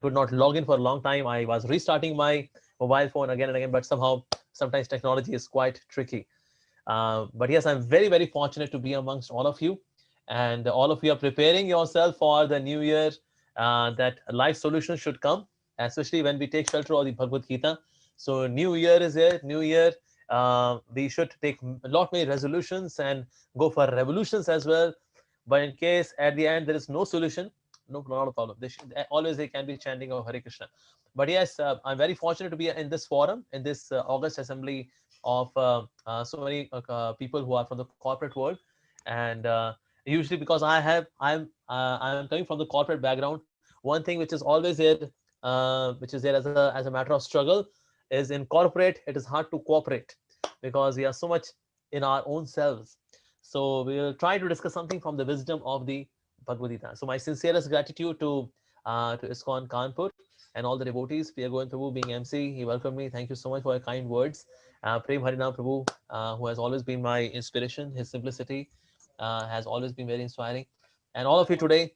could not log in for a long time. I was restarting my mobile phone again and again, but somehow, sometimes technology is quite tricky. But yes, I'm very, very fortunate to be amongst all of you. And all of you are preparing yourself for the new year, that life solutions should come, especially when we take shelter of the Bhagavad Gita. So new year is here, new year. We should take a lot many resolutions and go for revolutions as well. But in case at the end there is no solution, no, not a problem. Always they can be chanting of Hare Krishna. But yes, I'm very fortunate to be in this forum, in this August assembly of so many people who are from the corporate world. And usually, because I'm coming from the corporate background, one thing which is always there, which is there as a matter of struggle, is in corporate it is hard to cooperate because we are so much in our own selves. So we will try to discuss something from the wisdom of the Bhagavad Gita. So my sincerest gratitude to ISKCON Kanpur and all the devotees. Priya Govind Prabhu being MC, he welcomed me. Thank you so much for your kind words. Prem Harinam Prabhu, who has always been my inspiration. His simplicity has always been very inspiring. And all of you today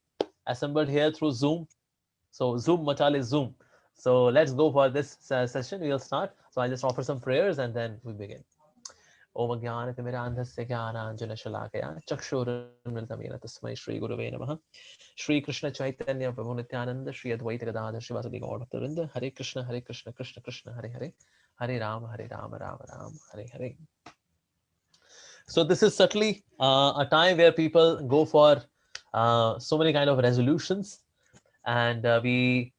assembled here through Zoom. So Zoom Machale Zoom. So let's go for this session. We'll start. So I'll just offer some prayers and then we begin. Om Jnana Timirandhasya Jnananjana Shalakaya Chakshurunmritamena Tasmai Shri Gurave Namaha. Shri Krishna Chaitanya Prabhu Nityananda Shri Advaita Gadadhar Shivasadi Gaur Bhaktavinda. Hare Krishna Krishna Krishna Hare Hare Hare Rama Rama Hare Hare. So this is certainly a time where people go for so many kind of resolutions, and we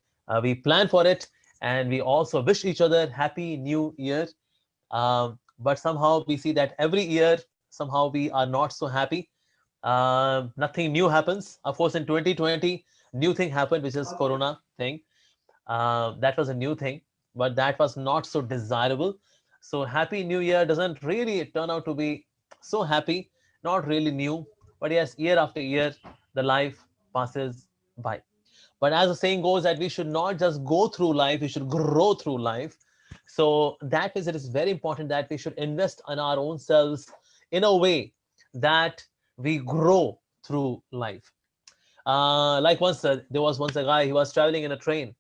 plan for it, and we also wish each other happy new year. But somehow we see that every year somehow we are not so happy. Nothing new happens. Of course, in 2020, new thing happened, which is Corona thing. That was a new thing, but that was not so desirable. So happy new year doesn't really turn out to be so happy, not really new. But yes, year after year, the life passes by. But as the saying goes, that we should not just go through life, we should grow through life. So that is, it is very important that we should invest in our own selves in a way that we grow through life. Like once, there was once a guy, he was traveling in a train,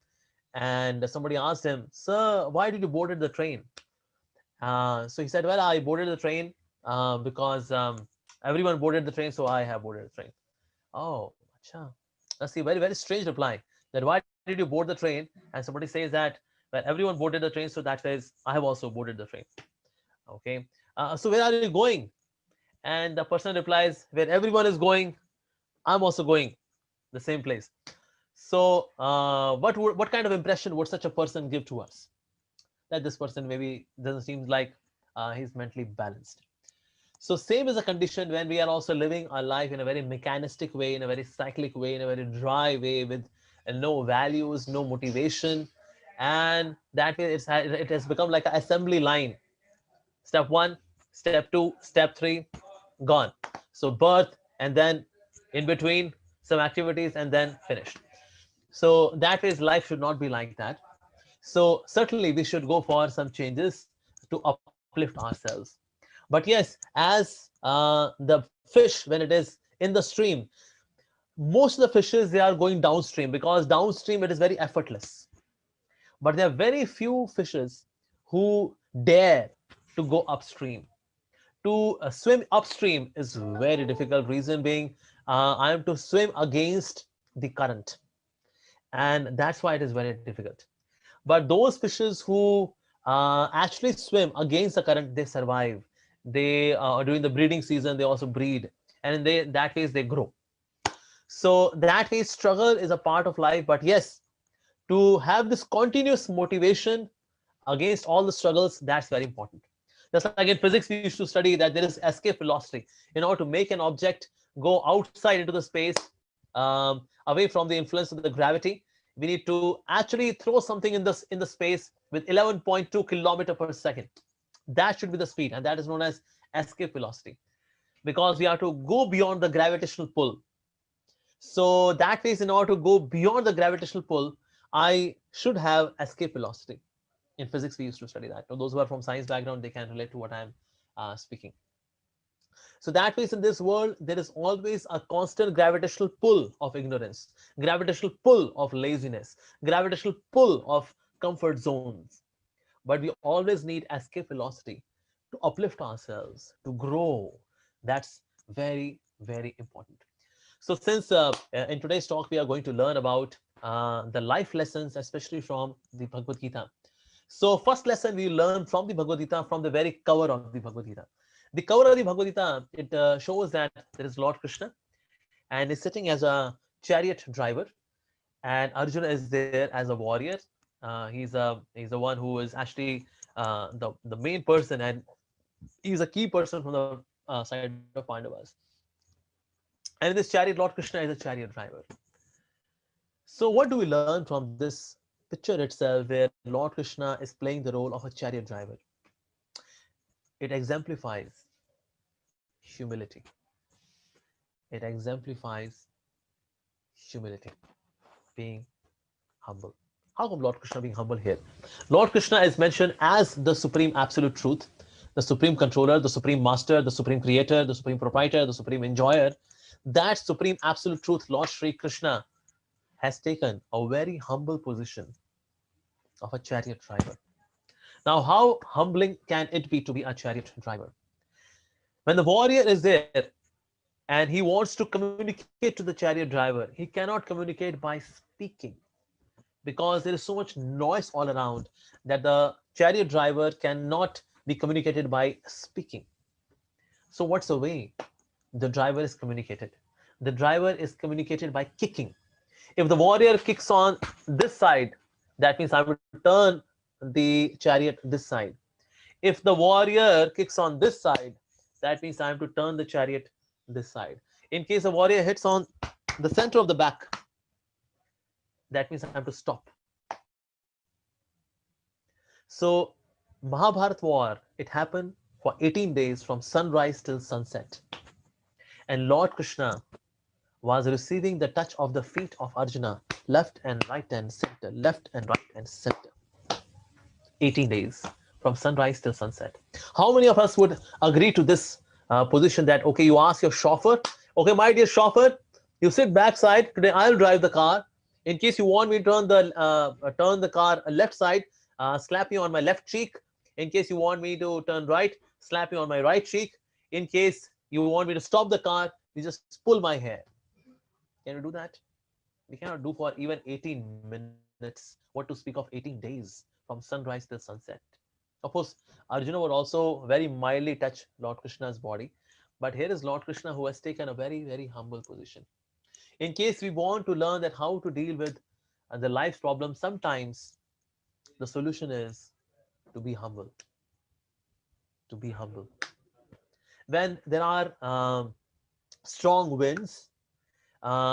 and somebody asked him, "Sir, why did you boarded the train?" So he said, "Well, I boarded the train because everyone boarded the train, so I have boarded the train." Oh, acha. That's a very, very strange reply. That why did you board the train? And somebody says that, well, everyone boarded the train, so that is, I have also boarded the train. Okay. So where are you going? And the person replies, where everyone is going, I'm also going the same place. So what kind of impression would such a person give to us? That this person maybe doesn't seem like he's mentally balanced. So same is a condition when we are also living our life in a very mechanistic way, in a very cyclic way, in a very dry way, with no values, no motivation. And that way it has become like an assembly line. Step one, step two, step three, gone. So birth, and then in between some activities, and then finished. So that is, life should not be like that. So certainly we should go for some changes to uplift ourselves. But yes, as the fish, when it is in the stream, most of the fishes, they are going downstream, because downstream it is very effortless. But there are very few fishes who dare to go upstream. To swim upstream is very difficult. Reason being, I am to swim against the current, and that's why it is very difficult. But those fishes who actually swim against the current, they survive. They during the breeding season, they also breed, and in that case they grow. So that way, struggle is a part of life. But yes, to have this continuous motivation against all the struggles, that's very important. Just like in physics, we used to study that there is escape velocity. In order to make an object go outside into the space, away from the influence of the gravity, we need to actually throw something in the space with 11.2 kilometer per second. That should be the speed, and that is known as escape velocity, because we have to go beyond the gravitational pull. So that means, in order to go beyond the gravitational pull, I should have escape velocity. In physics, we used to study that. So those who are from science background, they can relate to what I'm speaking. So that means in this world, there is always a constant gravitational pull of ignorance, gravitational pull of laziness, gravitational pull of comfort zones. But we always need escape velocity to uplift ourselves, to grow. That's very, very important. So, since in today's talk, we are going to learn about the life lessons, especially from the Bhagavad Gita. So, first lesson we learn from the Bhagavad Gita, from the very cover of the Bhagavad Gita. The cover of the Bhagavad Gita, it shows that there is Lord Krishna and is sitting as a chariot driver, and Arjuna is there as a warrior. He's the one who is actually the main person, and he's a key person from the side of Pandavas. And in this chariot, Lord Krishna is a chariot driver. So, what do we learn from this picture itself, where Lord Krishna is playing the role of a chariot driver? It exemplifies humility. It exemplifies humility, being humble. How come Lord Krishna being humble here? Lord Krishna is mentioned as the supreme absolute truth, the supreme controller, the supreme master, the supreme creator, the supreme proprietor, the supreme enjoyer. That supreme absolute truth, Lord Sri Krishna, has taken a very humble position of a chariot driver. Now, how humbling can it be to be a chariot driver? When the warrior is there and he wants to communicate to the chariot driver, he cannot communicate by speaking, because there is so much noise all around that the chariot driver cannot be communicated by speaking. So, what's the way the driver is communicated? The driver is communicated by kicking. If the warrior kicks on this side, that means I will turn the chariot this side. If the warrior kicks on this side, that means I have to turn the chariot this side. In case the warrior hits on the center of the back, that means I have to stop. So, Mahabharat war, it happened for 18 days from sunrise till sunset. And Lord Krishna was receiving the touch of the feet of Arjuna, left and right and center, left and right and center. 18 days from sunrise till sunset. How many of us would agree to this position that, okay, you ask your chauffeur, okay, my dear chauffeur, you sit backside, today I'll drive the car. In case you want me to turn the car left side, slap me on my left cheek. In case you want me to turn right, slap me on my right cheek. In case you want me to stop the car, you just pull my hair. Can we do that? We cannot do for even 18 minutes. What to speak of 18 days from sunrise till sunset. Of course, Arjuna would also very mildly touch Lord Krishna's body. But here is Lord Krishna who has taken a very, very humble position. In case we want to learn that how to deal with the life's problems, sometimes the solution is to be humble. To be humble. When there are strong winds,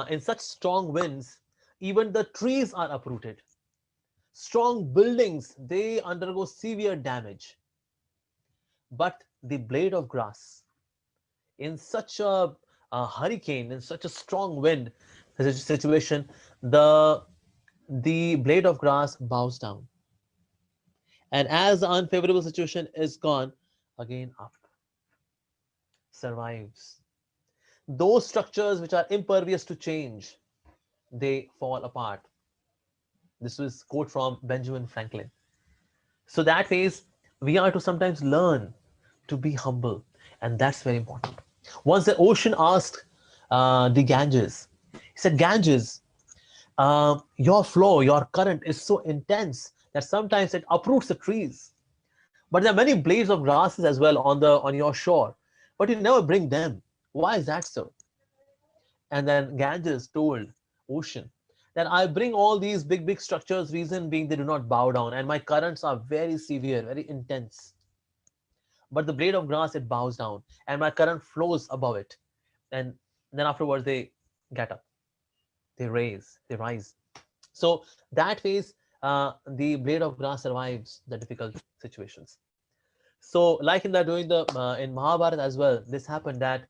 in such strong winds, even the trees are uprooted. Strong buildings, they undergo severe damage. But the blade of grass, in such a hurricane, in such a strong wind situation, the blade of grass bows down. And as the unfavorable situation is gone, again up, survives. Those structures which are impervious to change, they fall apart. This was quote from Benjamin Franklin. So that means we are to sometimes learn to be humble, and that's very important. Once the ocean asked the Ganges, he said, Ganges, your flow, your current is so intense that sometimes it uproots the trees. But there are many blades of grasses as well on your shore, but you never bring them. Why is that so? And then Ganges told ocean that I bring all these big structures, reason being they do not bow down, and my currents are very severe, very intense. But the blade of grass, it bows down, and my current flows above it. And then afterwards they get up, they rise. So that ways the blade of grass survives the difficult situations. So like in in Mahabharata as well, this happened that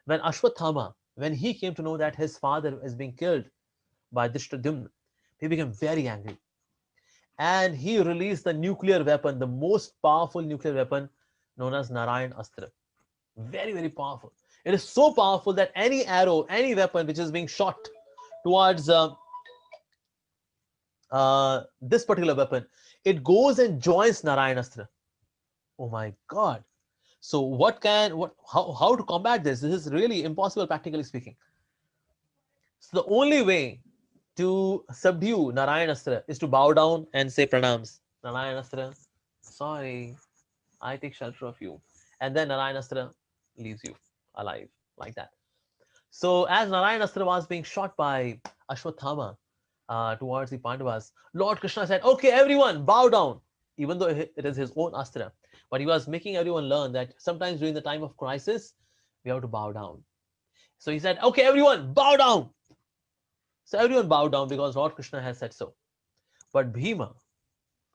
when Ashwathama, when he came to know that his father is being killed by Drishtadhyumna, he became very angry. And he released the nuclear weapon, the most powerful nuclear weapon known as Narayan Astra. Very, very powerful. It is so powerful that any arrow, any weapon which is being shot towards this particular weapon, it goes and joins Narayanastra. Oh my God. So how to combat this? This is really impossible practically speaking. So the only way to subdue Narayanastra is to bow down and say pranams. Narayanastra, sorry, I take shelter of you. And then Narayanastra leaves you alive like that. So as Narayanastra was being shot by Ashwathama towards the Pandavas, Lord Krishna said, okay, everyone, bow down. Even though it is his own astra. But he was making everyone learn that sometimes during the time of crisis, we have to bow down. So he said, okay, everyone, bow down. So everyone bowed down because Lord Krishna has said so. But Bhima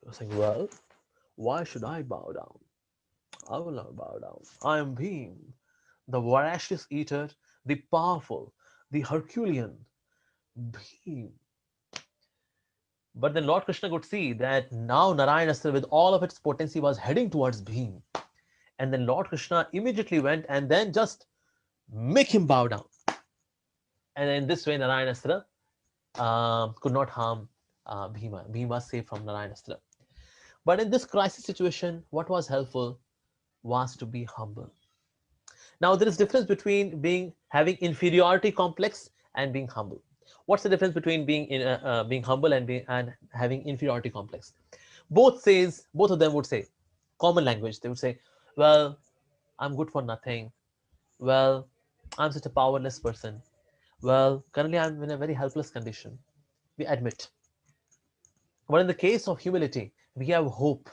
was saying, well, why should I bow down? I will not bow down. I am Bhim, the voracious eater, the powerful, the Herculean Bhim. But then Lord Krishna could see that now Narayanastra with all of its potency was heading towards Bhim. And then Lord Krishna immediately went and then just make him bow down. And in this way Narayanastra could not harm Bhima. Bhima was saved from Narayanastra. But in this crisis situation, what was helpful was to be humble. Now there is difference between having inferiority complex and being humble. What's the difference between being humble and having inferiority complex? Both of them would say common language. They would say, well, I'm good for nothing. Well, I'm such a powerless person. Well, currently I'm in a very helpless condition. We admit. But in the case of humility, we have hope.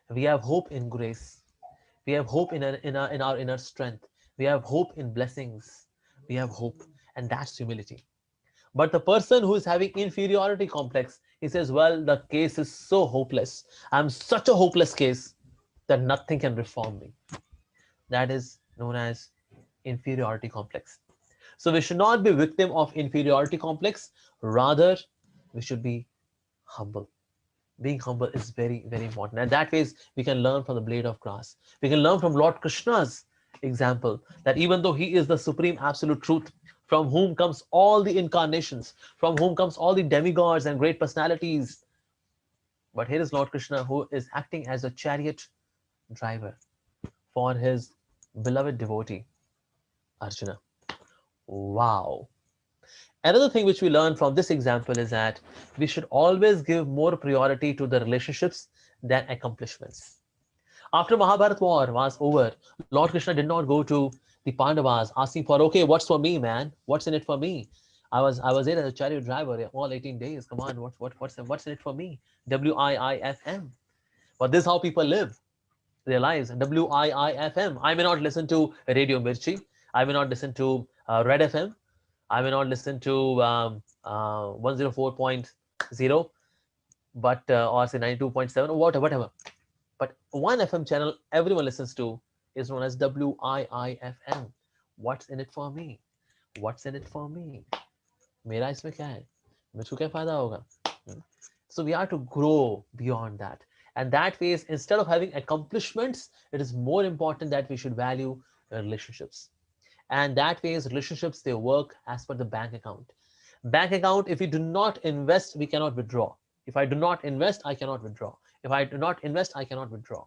We have hope in grace. We have hope in our inner strength. We have hope in blessings. We have hope, and that's humility. But the person who is having inferiority complex, he says, well, the case is so hopeless. I'm such a hopeless case that nothing can reform me. That is known as inferiority complex. So we should not be victim of inferiority complex. Rather, we should be humble. Being humble is very, very important. And that ways we can learn from the blade of grass. We can learn from Lord Krishna's example that even though he is the supreme absolute truth, from whom comes all the incarnations, from whom comes all the demigods and great personalities. But here is Lord Krishna who is acting as a chariot driver for his beloved devotee, Arjuna. Wow. Another thing which we learn from this example is that we should always give more priority to the relationships than accomplishments. After Mahabharata war was over, Lord Krishna did not go to the Pandavas asking for, okay, what's for me, man? What's in it for me? I was there as a chariot driver all 18 days. Come on, what's in it for me? WIIFM. But this is how people live their lives. WIIFM. I may not listen to Radio Mirchi. I may not listen to Red FM. I may not listen to 104.0, but or say 92.7 or whatever. But one FM channel everyone listens to is known as WIIFM. What's in it for me? What's in it for me? मेरा इसमें क्या है? मुझको क्या फायदा होगा? So we are to grow beyond that. And that way, instead of having accomplishments, it is more important that we should value relationships. And that way, relationships, they work as per the bank account. Bank account, if we do not invest, we cannot withdraw. If I do not invest, I cannot withdraw. If I do not invest, I cannot withdraw.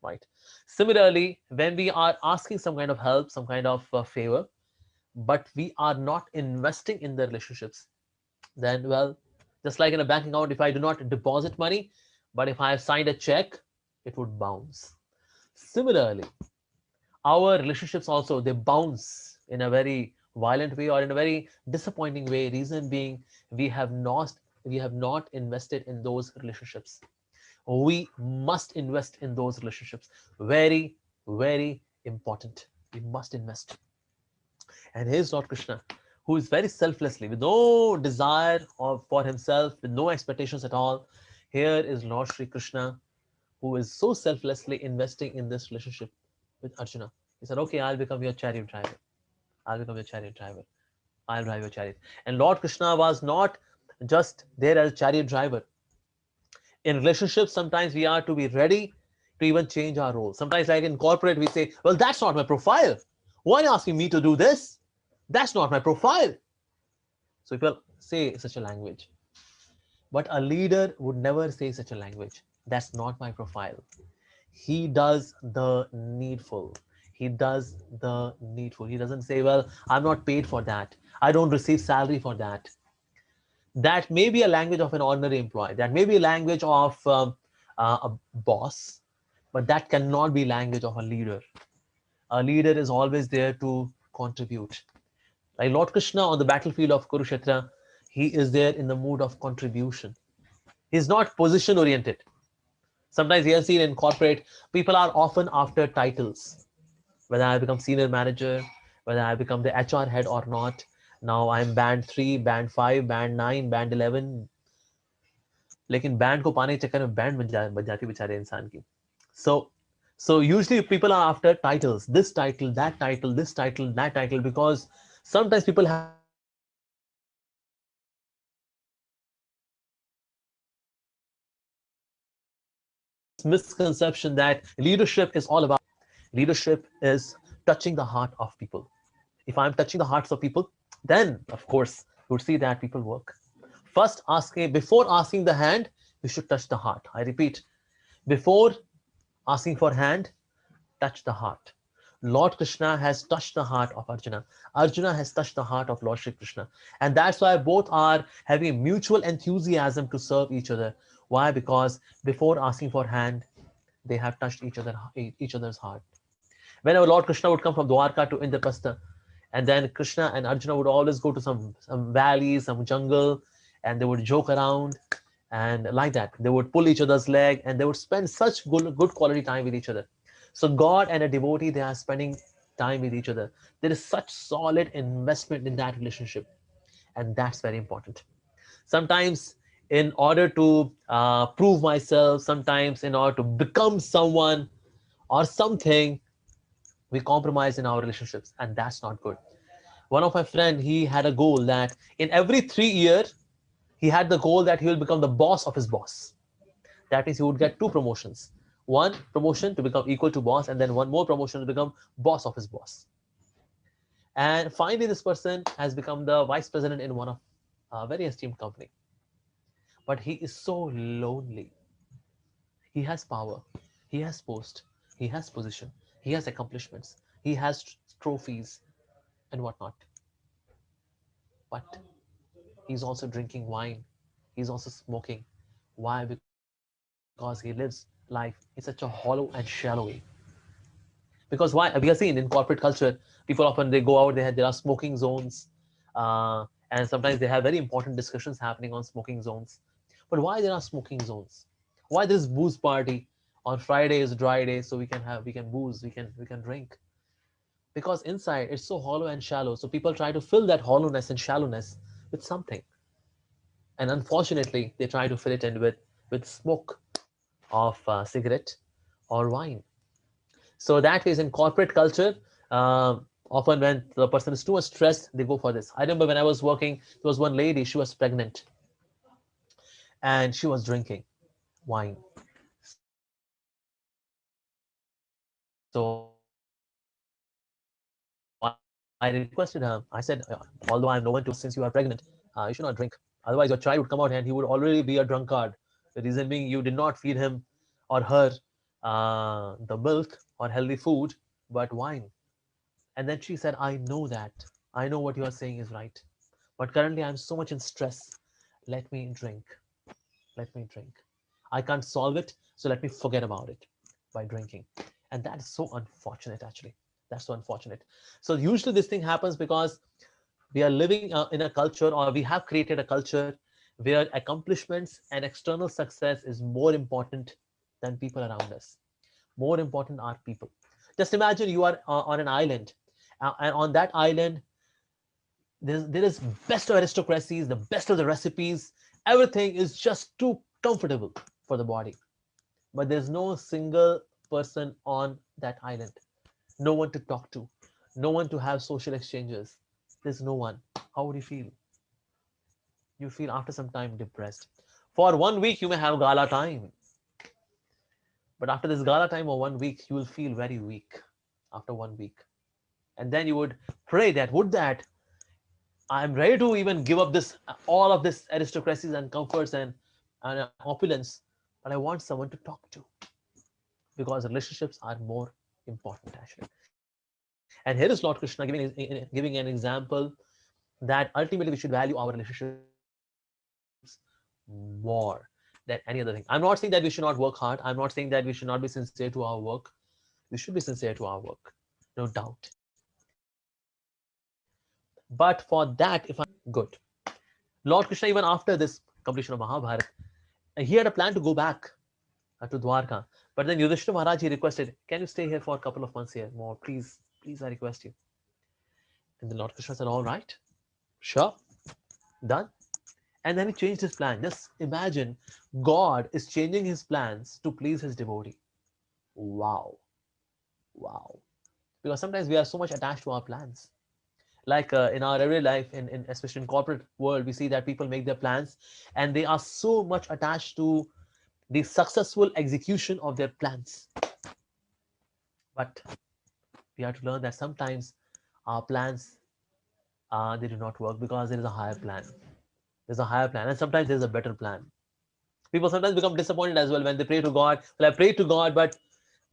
Right? Similarly, when we are asking some kind of help, some kind of favor, but we are not investing in the relationships, then, well, just like in a bank account, if I do not deposit money, but if I have signed a check, it would bounce. Similarly, our relationships also, they bounce in a very violent way or in a very disappointing way. Reason being, we have not invested in those relationships. We must invest in those relationships. Very, very important. We must invest. And here's Lord Krishna, who is very selflessly, with no desire for himself, with no expectations at all. Here is Lord Sri Krishna, who is so selflessly investing in this relationship with Arjuna. He said, okay, I'll become your chariot driver. I'll become your chariot driver. I'll drive your chariot. And Lord Krishna was not just there as a chariot driver. In relationships, sometimes we are to be ready to even change our role. Sometimes, like in corporate, we say, well, that's not my profile. Why are you asking me to do this? That's not my profile. So people say such a language. But a leader would never say such a language. That's not my profile. He does the needful. He does the needful. He doesn't say, well, I'm not paid for that. I don't receive salary for that. That may be a language of an ordinary employee. That may be a language of a boss, but that cannot be language of a leader. A leader is always there to contribute. Like Lord Krishna on the battlefield of Kurukshetra, he is there in the mood of contribution. He's not position oriented. Sometimes we have seen in corporate, people are often after titles. Whether I become senior manager, whether I become the HR head or not. Now I'm band 3, band 5, band 9, band 11. लेकिन band को पाने के चक्कर में band बन जाती है बेचारे इंसान की. So usually people are after titles, this title, that title, this title, that title, because sometimes people have this misconception that leadership is all about leadership is touching the heart of people. If I'm touching the hearts of people, then of course you would see that people work. First, before asking the hand, you should touch the heart. I repeat, before asking for hand, touch the heart. Lord Krishna has touched the heart of Arjuna. Arjuna has touched the heart of Lord Shri Krishna. And that's why both are having mutual enthusiasm to serve each other. Why? Because before asking for hand, they have touched each other's heart. Whenever Lord Krishna would come from Dwarka to Indraprastha, and then Krishna and Arjuna would always go to some valleys, some jungle, and they would joke around, and like that. They would pull each other's leg, and they would spend such good quality time with each other. So God and a devotee, they are spending time with each other. There is such solid investment in that relationship, and that's very important. Sometimes in order to prove myself, sometimes in order to become someone or something, we compromise in our relationships, and that's not good. One of my friend, he had a goal that in every 3 years, he had the goal that he will become the boss of his boss. That means he would get two promotions. One promotion to become equal to boss, and then one more promotion to become boss of his boss. And finally, this person has become the vice president in one of a very esteemed company. But he is so lonely. He has power, he has post, he has position, he has accomplishments, he has trophies and whatnot. But he's also drinking wine, he's also smoking. Why? Because he lives life in such a hollow and shallow way. Because why? We have seen in corporate culture, people often they go out, there are smoking zones, and sometimes they have very important discussions happening on smoking zones. But why there are smoking zones? Why there's booze party on Friday is dry day, so we can booze, we can drink. Because inside it's so hollow and shallow, so people try to fill that hollowness and shallowness with something, and unfortunately they try to fill it in with smoke of cigarette or wine. So that is in corporate culture. Often when the person is too much stressed, they go for this. I remember when I was working, there was one lady, she was pregnant and she was drinking wine. So I requested her. I said, although I have no one to ask since you are pregnant, you should not drink. Otherwise, your child would come out and he would already be a drunkard. The reason being you did not feed him or her the milk or healthy food, but wine. And then she said, I know that. I know what you are saying is right. But currently I'm so much in stress. Let me drink. Let me drink. I can't solve it, so let me forget about it by drinking. And that is so unfortunate, actually. That's so unfortunate. So usually this thing happens because we are living in a culture, or we have created a culture where accomplishments and external success is more important than people around us. More important are people. Just imagine you are on an island, and on that island there is best of aristocracies, the best of the recipes. Everything is just too comfortable for the body, but there's no single person on that island, no one to talk to, no one to have social exchanges. There's no one. How would you feel? You feel after some time depressed. For 1 week you may have gala time, But after this gala time of 1 week, you will feel very weak after 1 week. And then you would pray that, would that I'm ready to even give up this, all of this aristocracies and comforts and opulence, but I want someone to talk to, because relationships are more important actually. And here is Lord Krishna giving an example that ultimately we should value our relationships more than any other thing. I'm not saying that we should not work hard. I'm not saying that we should not be sincere to our work. We should be sincere to our work, no doubt. But for that, if I'm good, Lord Krishna, even after this completion of Mahabharata, he had a plan to go back to Dwarka. But then Yudhishthira Maharaj, he requested, can you stay here for a couple of months here more? Please, I request you. And then Lord Krishna said, all right, sure, done. And then he changed his plan. Just imagine, God is changing his plans to please his devotee. Wow, wow. Because sometimes we are so much attached to our plans. Like in our everyday life, in especially in corporate world, we see that people make their plans and they are so much attached to the successful execution of their plans. But we have to learn that sometimes our plans, they do not work because there is a higher plan. There's a higher plan, and sometimes there's a better plan. People sometimes become disappointed as well when they pray to God. Well, I prayed to God, but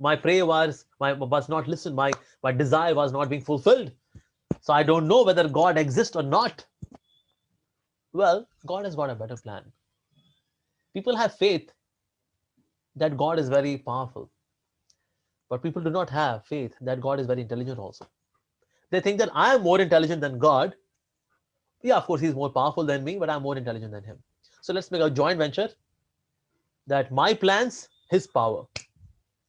my prayer was not listened. My desire was not being fulfilled. So I don't know whether God exists or not. Well, God has got a better plan. People have faith that God is very powerful, but people do not have faith that God is very intelligent also. They think that I am more intelligent than God. Yeah, of course, he's more powerful than me, but I'm more intelligent than him. So let's make a joint venture that my plans, his power.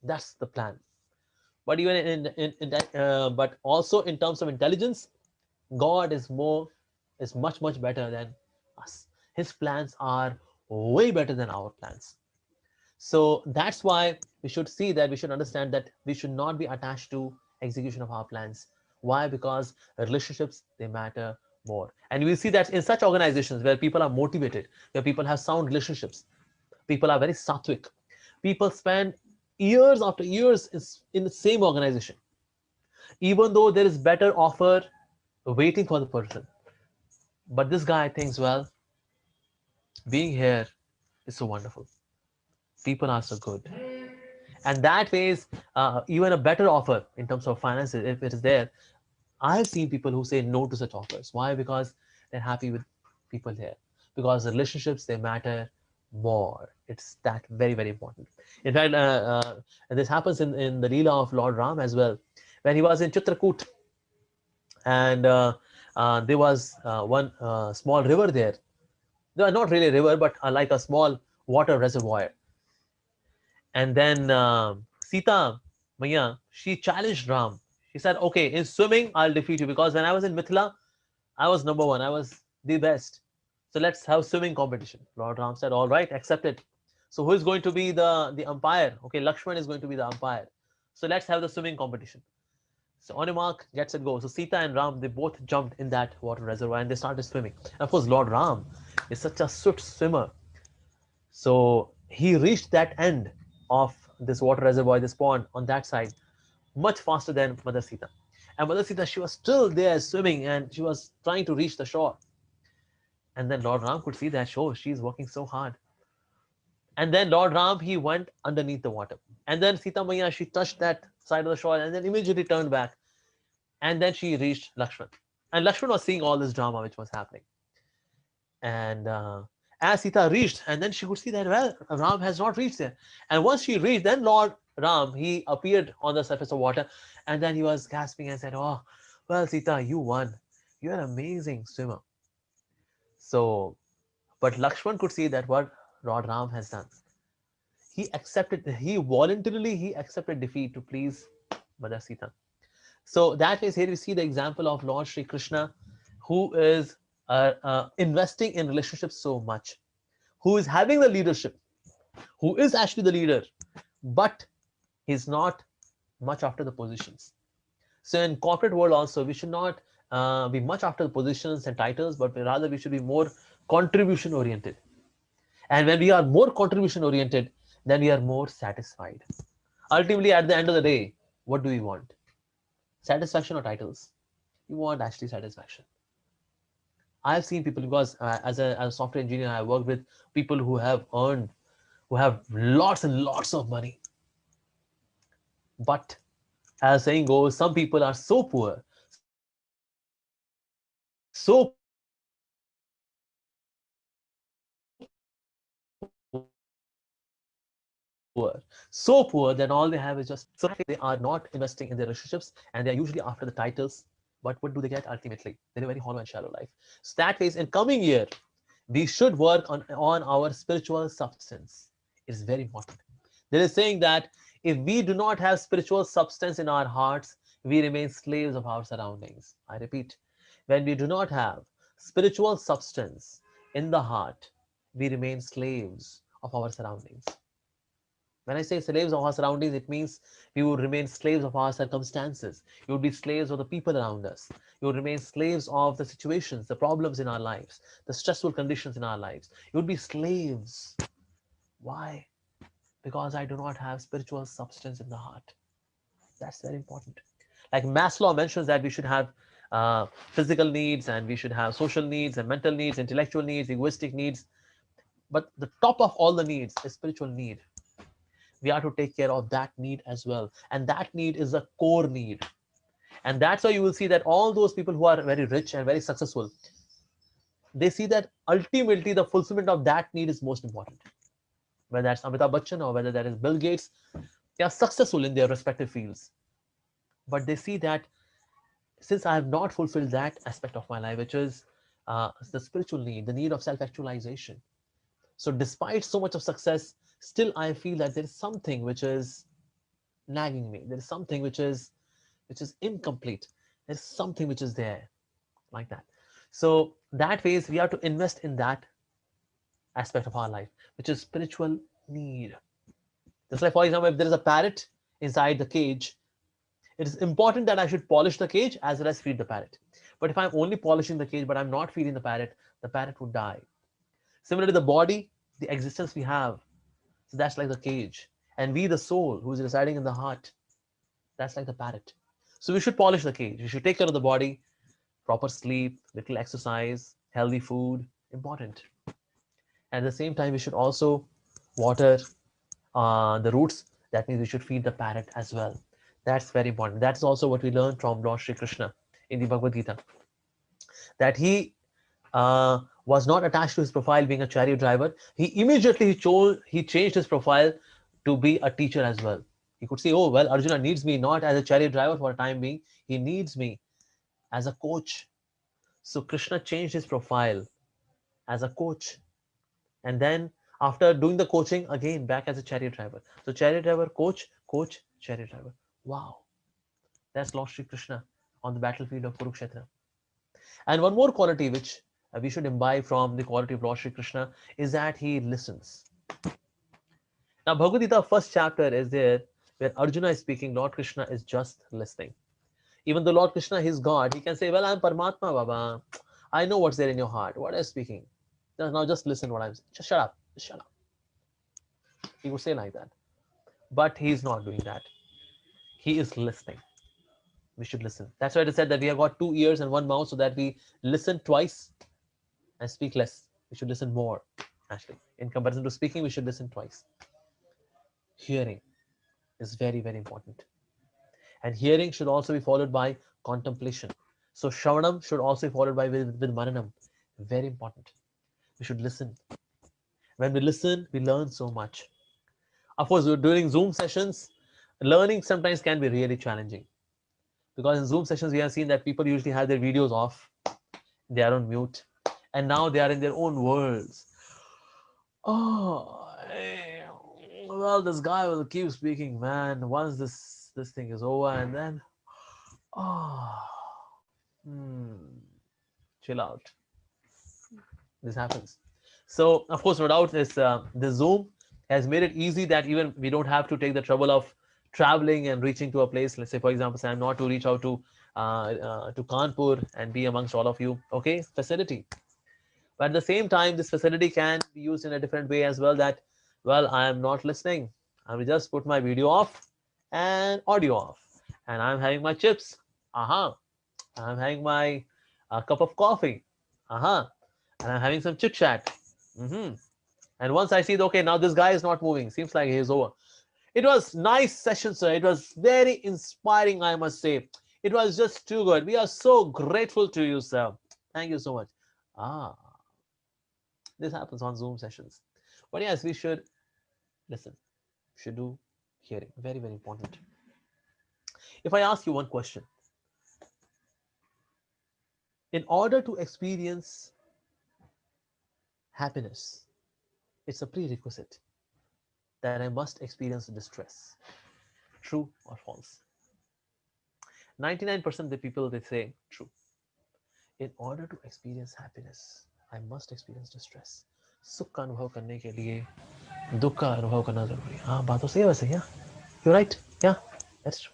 That's the plan. But even but also in terms of intelligence, God is much better than us. His plans are way better than our plans. So that's why we should see that, we should understand that we should not be attached to execution of our plans. Why? Because relationships, they matter more. And we see that in such organizations where people are motivated, where people have sound relationships, people are very sattvic, people spend years after years in the same organization, even though there is better offer waiting for the person. But this guy thinks, well, being here is so wonderful. People are so good. And that ways, even a better offer in terms of finances, if it is there, I've seen people who say no to such offers. Why? Because they're happy with people here. Because relationships, they matter more. It's that very important. In fact, and this happens in the Leela of Lord Ram as well. When he was in Chitrakoot, and there was one small river there. No, not really a river, but like a small water reservoir. And then Sita Maya, she challenged Ram. She said, okay, in swimming, I'll defeat you, because when I was in Mithila, I was number one. I was the best. So let's have swimming competition. Lord Ram said, all right, accept it. So who is going to be the umpire? Okay, Lakshman is going to be the umpire. So let's have the swimming competition. So on a mark, get set, go. So Sita and Ram, they both jumped in that water reservoir and they started swimming. And of course, Lord Ram is such a swift swimmer. So he reached that end of this water reservoir, this pond on that side, much faster than Mother Sita. And Mother Sita, she was still there swimming and she was trying to reach the shore. And then Lord Ram could see that, oh, she's working so hard. And then Lord Ram, he went underneath the water. And then Sita Maya, she touched that side of the shore and then immediately turned back. And then she reached Lakshman. And Lakshman was seeing all this drama which was happening. And as Sita reached, and then she could see that, well, Ram has not reached there. And once she reached, then Lord Ram, he appeared on the surface of water, and then he was gasping and said, oh, well, Sita, you won. You're an amazing swimmer. So, but Lakshman could see that what Lord Ram has done. He voluntarily, he accepted defeat to please Mother Sita. So that is, here we see the example of Lord Sri Krishna, who is investing in relationships so much, who is having the leadership, who is actually the leader, but he's not much after the positions. So in corporate world also, we should not be much after the positions and titles, but rather we should be more contribution oriented. And when we are more contribution oriented, then we are more satisfied. Ultimately, at the end of the day, what do we want? Satisfaction or titles? We want actually satisfaction. I've seen people, because as a software engineer, I work with people who have earned, who have lots and lots of money. But as saying goes, some people are so poor, so poor, so poor that all they have is just, so that way they are not investing in their relationships, and they are usually after the titles. But what do they get ultimately? They live a very hollow and shallow life. So that way, in coming year, we should work on our spiritual substance. It is very important. There is saying that if we do not have spiritual substance in our hearts, we remain slaves of our surroundings. I repeat, when we do not have spiritual substance in the heart, we remain slaves of our surroundings. When I say slaves of our surroundings, it means we would remain slaves of our circumstances. You would be slaves of the people around us. You would remain slaves of the situations, the problems in our lives, the stressful conditions in our lives. You would be slaves. Why? Because I do not have spiritual substance in the heart. That's very important. Like Maslow mentions that we should have physical needs, and we should have social needs and mental needs, intellectual needs, egoistic needs. But the top of all the needs is spiritual need. We are to take care of that need as well. And that need is a core need. And that's why you will see that all those people who are very rich and very successful, they see that ultimately the fulfillment of that need is most important. Whether that's Amitabh Bachchan or whether that is Bill Gates, they are successful in their respective fields. But they see that since I have not fulfilled that aspect of my life, which is the spiritual need, the need of self actualization. So, despite so much of success, still I feel that there is something which is nagging me. There is something which is incomplete. There's something which is there, like that. So that ways we have to invest in that aspect of our life, which is spiritual need. Just like, for example, if there is a parrot inside the cage, it is important that I should polish the cage as well as feed the parrot. But if I'm only polishing the cage but I'm not feeding the parrot would die. Similarly, the body, the existence we have, so that's like the cage. And we, the soul who is residing in the heart, that's like the parrot. So we should polish the cage. We should take care of the body, proper sleep, little exercise, healthy food, important. At the same time, we should also water the roots. That means we should feed the parrot as well. That's very important. That's also what we learned from Lord Sri Krishna in the Bhagavad Gita. That he was not attached to his profile being a chariot driver. He immediately he changed his profile to be a teacher as well. He could say, oh, well, Arjuna needs me not as a chariot driver for a time being. He needs me as a coach. So Krishna changed his profile as a coach. And then after doing the coaching, again, back as a chariot driver. So chariot driver, coach, coach, chariot driver. Wow. That's Lord Sri Krishna on the battlefield of Kurukshetra. And one more quality which we should imbibe from the quality of Lord Sri Krishna is that he listens. Now, Bhagavad Gita first chapter is there where Arjuna is speaking, Lord Krishna is just listening. Even though Lord Krishna is God, he can say, well, I'm Paramatma, Baba. I know what's there in your heart. What are you speaking? Now just listen what I'm saying. Just shut up. Just shut up. He would say like that. But he's not doing that. He is listening. We should listen. That's why it is said that we have got 2 ears and 1 mouth so that we listen twice and speak less. We should listen more, actually. In comparison to speaking, we should listen twice. Hearing is very, very important. And hearing should also be followed by contemplation. So Shravanam should also be followed by with Mananam. Very important. We should listen. When we listen, we learn so much. Of course, during Zoom sessions, learning sometimes can be really challenging. Because in Zoom sessions, we have seen that people usually have their videos off. They are on mute. And now they are in their own worlds. Oh, well, this guy will keep speaking, man. Once this thing is over, and then, oh, chill out. This happens. So, of course, no doubt, this Zoom has made it easy that even we don't have to take the trouble of traveling and reaching to a place. Let's say, for example, say I'm not to reach out to Kanpur and be amongst all of you. Okay, facility. But at the same time, this facility can be used in a different way as well. That, well, I am not listening. I will just put my video off and audio off. And I'm having my chips. I'm having my cup of coffee. And I'm having some chit chat. hmm And once I see, okay, now this guy is not moving. Seems like he's over. It was nice session, sir. It was very inspiring, I must say. It was just too good. We are so grateful to you, sir. Thank you so much. Ah, this happens on Zoom sessions. But yes, we should listen. We should do hearing. Very, very important. If I ask you one question, in order to experience happiness, it's a prerequisite that I must experience distress. True or false? 99% of the people they say true. In order to experience happiness, I must experience distress. सुख का अनुभव करने के लिए दुख का अनुभव करना जरूरी है. हाँ, बात तो सही है वैसे. Yeah, you're right. Yeah, that's true.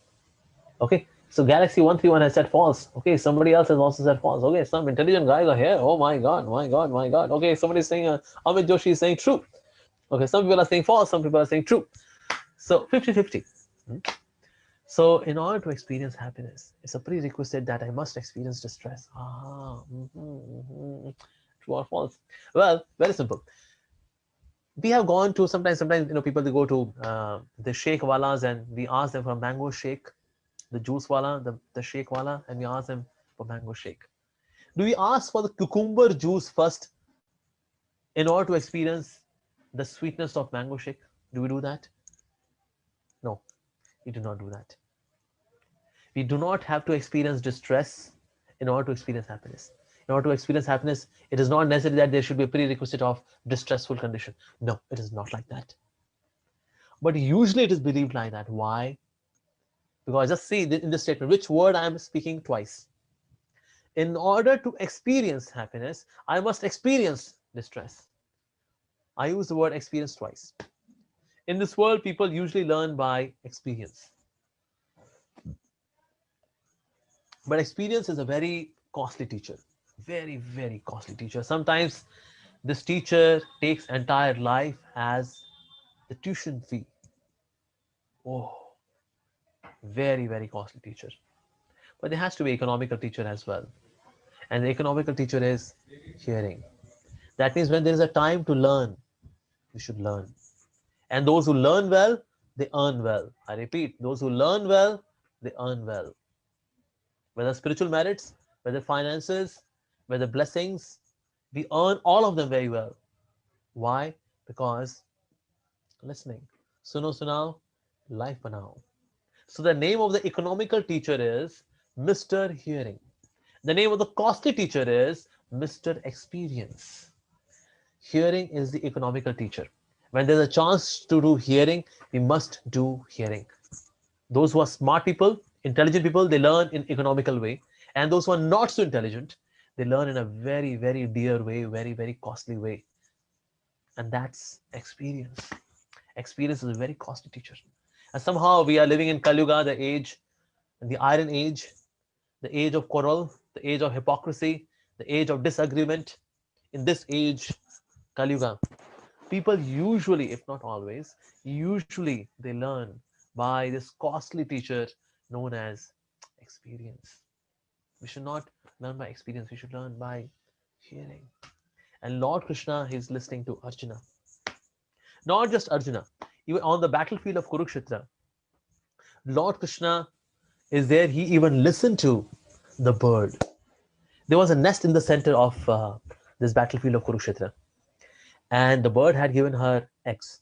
Okay, so Galaxy 131 has said false. Okay, somebody else has also said false. Okay, some intelligent guys are here. Oh my god, my god, my god. Okay, somebody's saying Amit Joshi is saying true. Okay, some people are saying false, some people are saying true. So 50-50. So in order to experience happiness, it's a prerequisite that I must experience distress. True or false? Well, very simple. We have gone to sometimes people they go to the shake walas and we ask them for mango shake, the juice wala, the shake wala, and we ask them for mango shake. Do we ask for the cucumber juice first in order to experience the sweetness of mango shake? Do we do that? No, we do not do that. We do not have to experience distress in order to experience happiness. In order to experience happiness, it is not necessary that there should be a prerequisite of distressful condition. No, it is not like that. But usually it is believed like that. Why? Because just see in this statement, which word I am speaking twice. In order to experience happiness, I must experience distress. I use the word experience twice. In this world, people usually learn by experience. But experience is a very costly teacher. Very, very costly teacher. Sometimes this teacher takes entire life as the tuition fee. Oh, very, very costly teacher. But there has to be economical teacher as well. And the economical teacher is hearing. That means when there is a time to learn, you should learn. And those who learn well, they earn well. I repeat, those who learn well, they earn well. Whether spiritual merits, whether finances, whether blessings, we earn all of them very well. Why? Because listening. Suno sunao, life banao. So the name of the economical teacher is Mr. Hearing. The name of the costly teacher is Mr. Experience. Hearing is the economical teacher. When there's a chance to do hearing, we must do hearing. Those who are smart people, intelligent people, they learn in economical way. And those who are not so intelligent, they learn in a very, very dear way, very, very costly way. And that's experience. Experience is a very costly teacher. And somehow we are living in Kali Yuga, the age, the iron age, the age of quarrel, the age of hypocrisy, the age of disagreement. In this age, Kali Yuga, people usually, if not always, usually they learn by this costly teacher known as experience. We should not learn by experience, we should learn by hearing. And Lord Krishna is listening to Arjuna. Not just Arjuna, even on the battlefield of Kurukshetra, Lord Krishna is there. He even listened to the bird. There was a nest in the center of this battlefield of Kurukshetra, and the bird had given her eggs.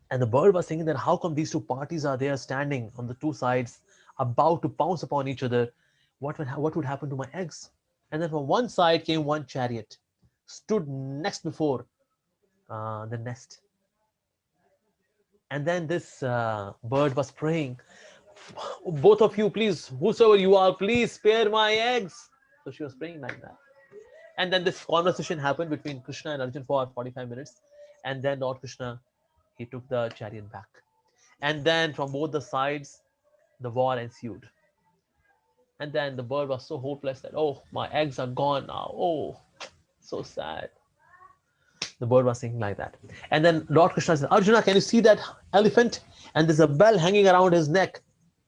And the bird was thinking that how come these two parties are there standing on the two sides, about to pounce upon each other? What would happen to my eggs? And then from one side came one chariot, stood next before the nest. And then this bird was praying, both of you, please, whosoever you are, please spare my eggs. So she was praying like that. And then this conversation happened between Krishna and Arjun for 45 minutes. And then Lord Krishna, he took the chariot back. And then from both the sides, the war ensued. And then the bird was so hopeless that, oh, my eggs are gone now. Oh, so sad. The bird was thinking like that. And then Lord Krishna said, Arjuna, can you see that elephant? And there's a bell hanging around his neck.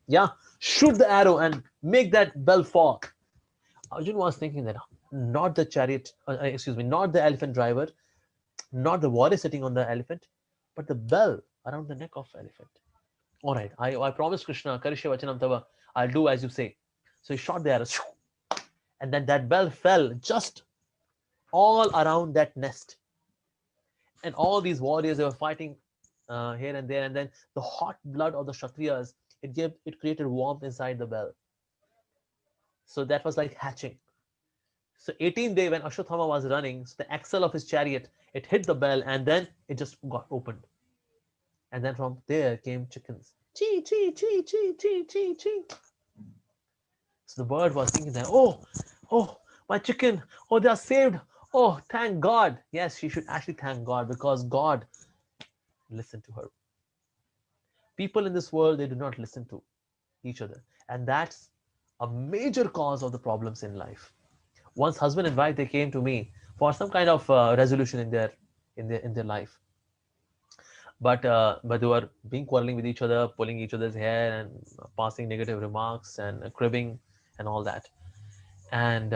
Yeah, shoot the arrow and make that bell fall. Arjuna was thinking that not the chariot, excuse me, not the elephant driver, not the warrior sitting on the elephant, but the bell around the neck of elephant. All right, I promise Krishna, Karishe Vachanam Tava, I'll do as you say. So he shot the arrow, and then that bell fell just all around that nest. And all these warriors, they were fighting here and there, and then the hot blood of the Kshatriyas, it created warmth inside the bell. So that was like hatching. So 18th day when Ashwatthama was running, so the axle of his chariot, it hit the bell and then it just got opened. And then from there came chickens. Chee, chee, chee, chee, chee, chee, chee. So the bird was thinking that, oh, my chicken, oh, they are saved. Oh, thank God. Yes, she should actually thank God because God listened to her. People in this world, they do not listen to each other. And that's a major cause of the problems in life. Once husband and wife, they came to me for some kind of resolution in their life. But they were being quarreling with each other, pulling each other's hair and passing negative remarks and cribbing and all that. And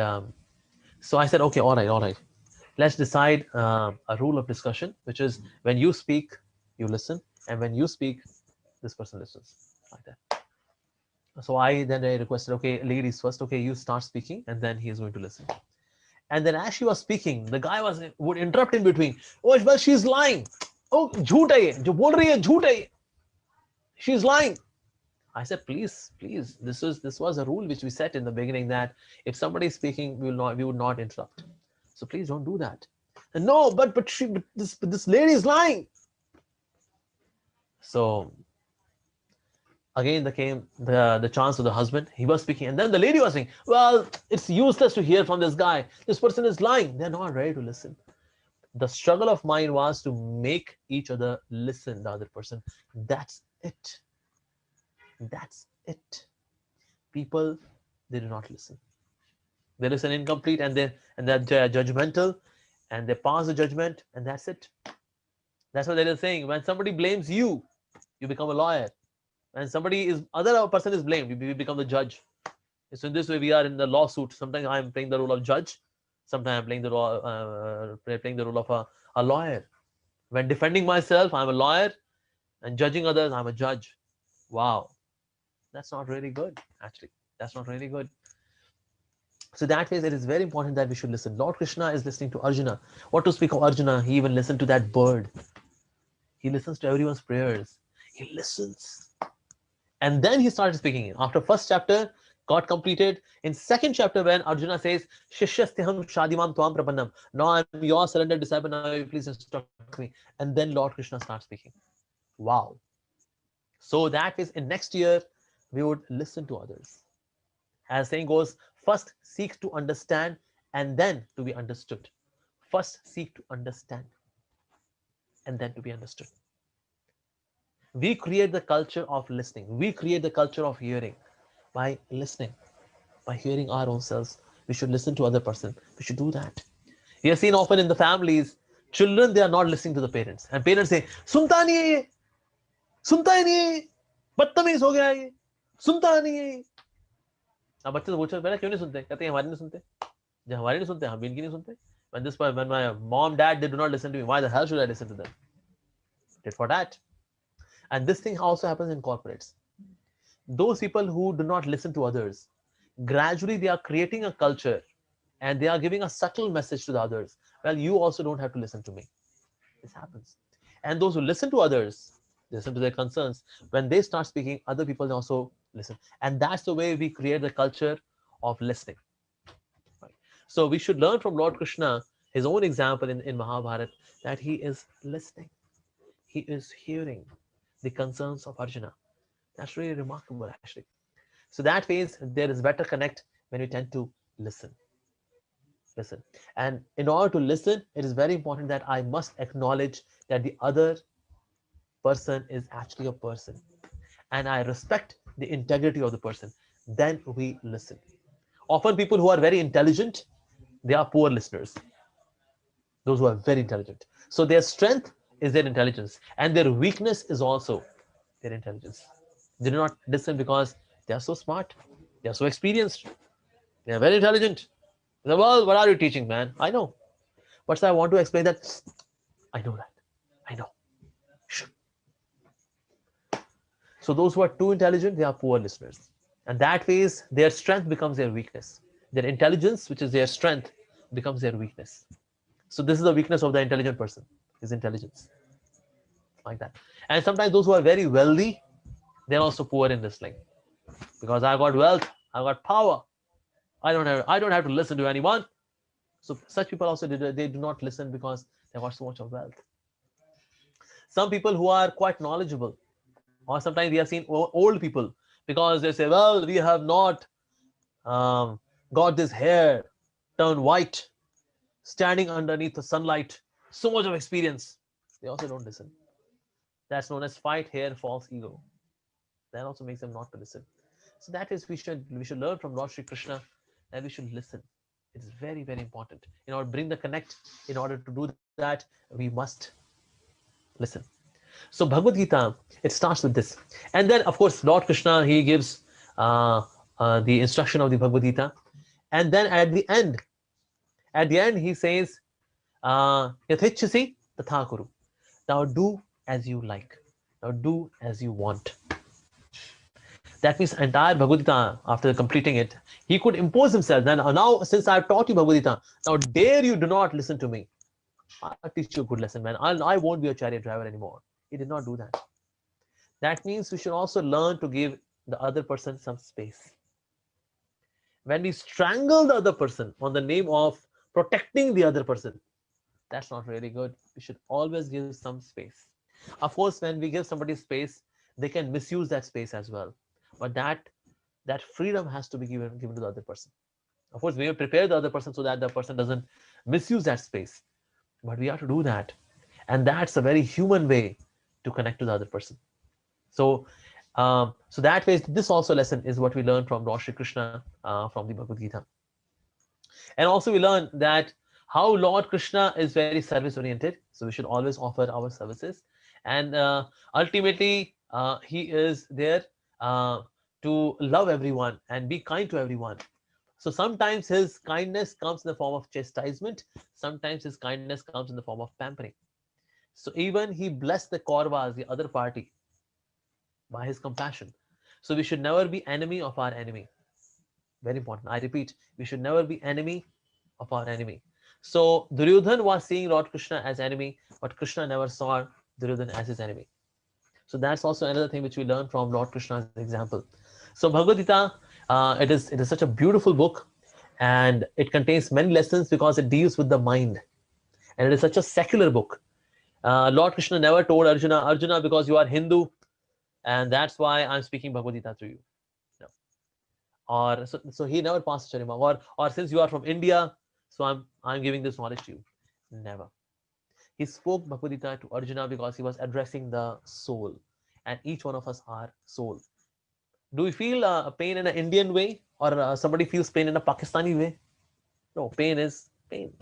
so I said, okay, all right. Let's decide a rule of discussion, which is when you speak, you listen, and when you speak, this person listens, like that. So I requested, okay, ladies first, okay, you start speaking, and then he is going to listen. And then as she was speaking, the guy would interrupt in between. Oh, well, she's lying. Oh, jhoot hai ye, jo bol rahi hai, jhoot hai. She's lying. I said, please, this was a rule which we set in the beginning that if somebody is speaking, we would not interrupt. So please don't do that. And no, but this lady is lying. So again, there came the chance of the husband. He was speaking, and then the lady was saying, well, it's useless to hear from this guy. This person is lying. They're not ready to listen. The struggle of mine was to make each other listen, the other person. That's it. That's it. People, they do not listen. They listen incomplete and they're judgmental and they pass the judgment and that's it. That's what they're saying. When somebody blames you, you become a lawyer. When other person is blamed, you become the judge. So in this way, we are in the lawsuit. Sometimes I'm playing the role of judge. Sometimes I'm playing the role of a lawyer. When defending myself, I'm a lawyer, and judging others, I'm a judge. Wow, that's not really good. Actually, that's not really good. So that way, it is very important that we should listen. Lord Krishna is listening to Arjuna. What to speak of Arjuna? He even listened to that bird. He listens to everyone's prayers. He listens. And then he started speaking. After first chapter got completed, in second chapter when Arjuna says, Shishyastiham Shadimam Tvam Prapannam. Now I'm your surrendered disciple, now you please instruct me. And then Lord Krishna starts speaking. Wow. So that is in next year, we would listen to others. As saying goes, first seek to understand and then to be understood. First seek to understand and then to be understood. We create the culture of listening. We create the culture of hearing by listening, by hearing our own selves. We should listen to other person. We should do that. We have seen often in the families, children, they are not listening to the parents. And parents say, Sunta nahi hai ye, sunta hi nahi hai ye, badtameez ho gaya ye, sunta nahi hai ye. अब बच्चे से पूछो बेटा क्यों नहीं सुनते कहते हैं हमारे नहीं सुनते जब हमारे नहीं सुनते हम भी इनकी नहीं सुनते when my mom dad they do not listen to me why the hell should I listen to them did for that. And this thing also happens in corporates. Those people who do not listen to others, gradually they are creating a culture and they are giving a subtle message to the others. Well, you also don't have to listen to me. This happens. And those who listen to others, listen to their concerns, when they start speaking, other people also listen. And that's the way we create the culture of listening. Right? So we should learn from Lord Krishna, his own example in Mahabharata, that he is listening. He is hearing the concerns of Arjuna. That's really remarkable, actually. So that means there is better connect when we tend to listen. Listen. And in order to listen, it is very important that I must acknowledge that the other person is actually a person. And I respect the integrity of the person. Then we listen. Often people who are very intelligent, they are poor listeners. Those who are very intelligent. So their strength is their intelligence, and their weakness is also their intelligence. They do not listen because they are so smart, they are so experienced, they are very intelligent. Well, what are you teaching, man? I know. But so I want to explain that I know that. I know. Shh. So those who are too intelligent, they are poor listeners. And that ways their strength becomes their weakness. Their intelligence, which is their strength, becomes their weakness. So this is the weakness of the intelligent person, his intelligence. Like that. And sometimes those who are very wealthy, they're also poor in listening. Because I got wealth, I got power. I don't have to listen to anyone. So such people also they do not listen because they got so much of wealth. Some people who are quite knowledgeable, or sometimes we have seen old people, because they say, well, we have not um, got this hair turned white, standing underneath the sunlight, so much of experience. They also don't listen. That's known as fight hair false ego. That also makes them not to listen. So that is we should learn from Lord Shri Krishna that we should listen. It is very, very important. In order to bring the connect, in order to do that, we must listen. So Bhagavad Gita, it starts with this. And then, of course, Lord Krishna, he gives uh, the instruction of the Bhagavad Gita. And then at the end, he says, Yathechasi tatha kuru. Now do as you like. Now do as you want. That means entire Bhagavad Gita, after completing it, he could impose himself. Then now, since I've taught you Bhagavad Gita, now dare you do not listen to me. I'll teach you a good lesson, man. I won't be a chariot driver anymore. He did not do that. That means we should also learn to give the other person some space. When we strangle the other person on the name of protecting the other person, that's not really good. We should always give some space. Of course, when we give somebody space, they can misuse that space as well. But that freedom has to be given to the other person. Of course, we will prepare the other person so that the person doesn't misuse that space. But we have to do that. And that's a very human way to connect to the other person. So, so that way, this also lesson is what we learn from Lord Shri Krishna from the Bhagavad Gita. And also we learn that how Lord Krishna is very service oriented. So we should always offer our services. And ultimately, he is there to love everyone and be kind to everyone. So sometimes his kindness comes in the form of chastisement. Sometimes his kindness comes in the form of pampering. So even he blessed the Kauravas, the other party, by his compassion. So we should never be enemy of our enemy. Very important. I repeat, we should never be enemy of our enemy. So Duryodhan was seeing Lord Krishna as enemy, but Krishna never saw Duryodhan as his enemy. So that's also another thing which we learn from Lord Krishna's example. So Bhagavad Gita, it is such a beautiful book, and it contains many lessons because it deals with the mind, and it is such a secular book. Lord Krishna never told Arjuna, because you are Hindu, and that's why I'm speaking Bhagavad Gita to you. No. Or so he never passed such a remark. Or since you are from India, so I'm giving this knowledge to you. Never. He spoke Bhagavad Gita to Arjuna because he was addressing the soul, and each one of us are soul. Do we feel pain in an Indian way, or somebody feels pain in a Pakistani way? No, pain is pain,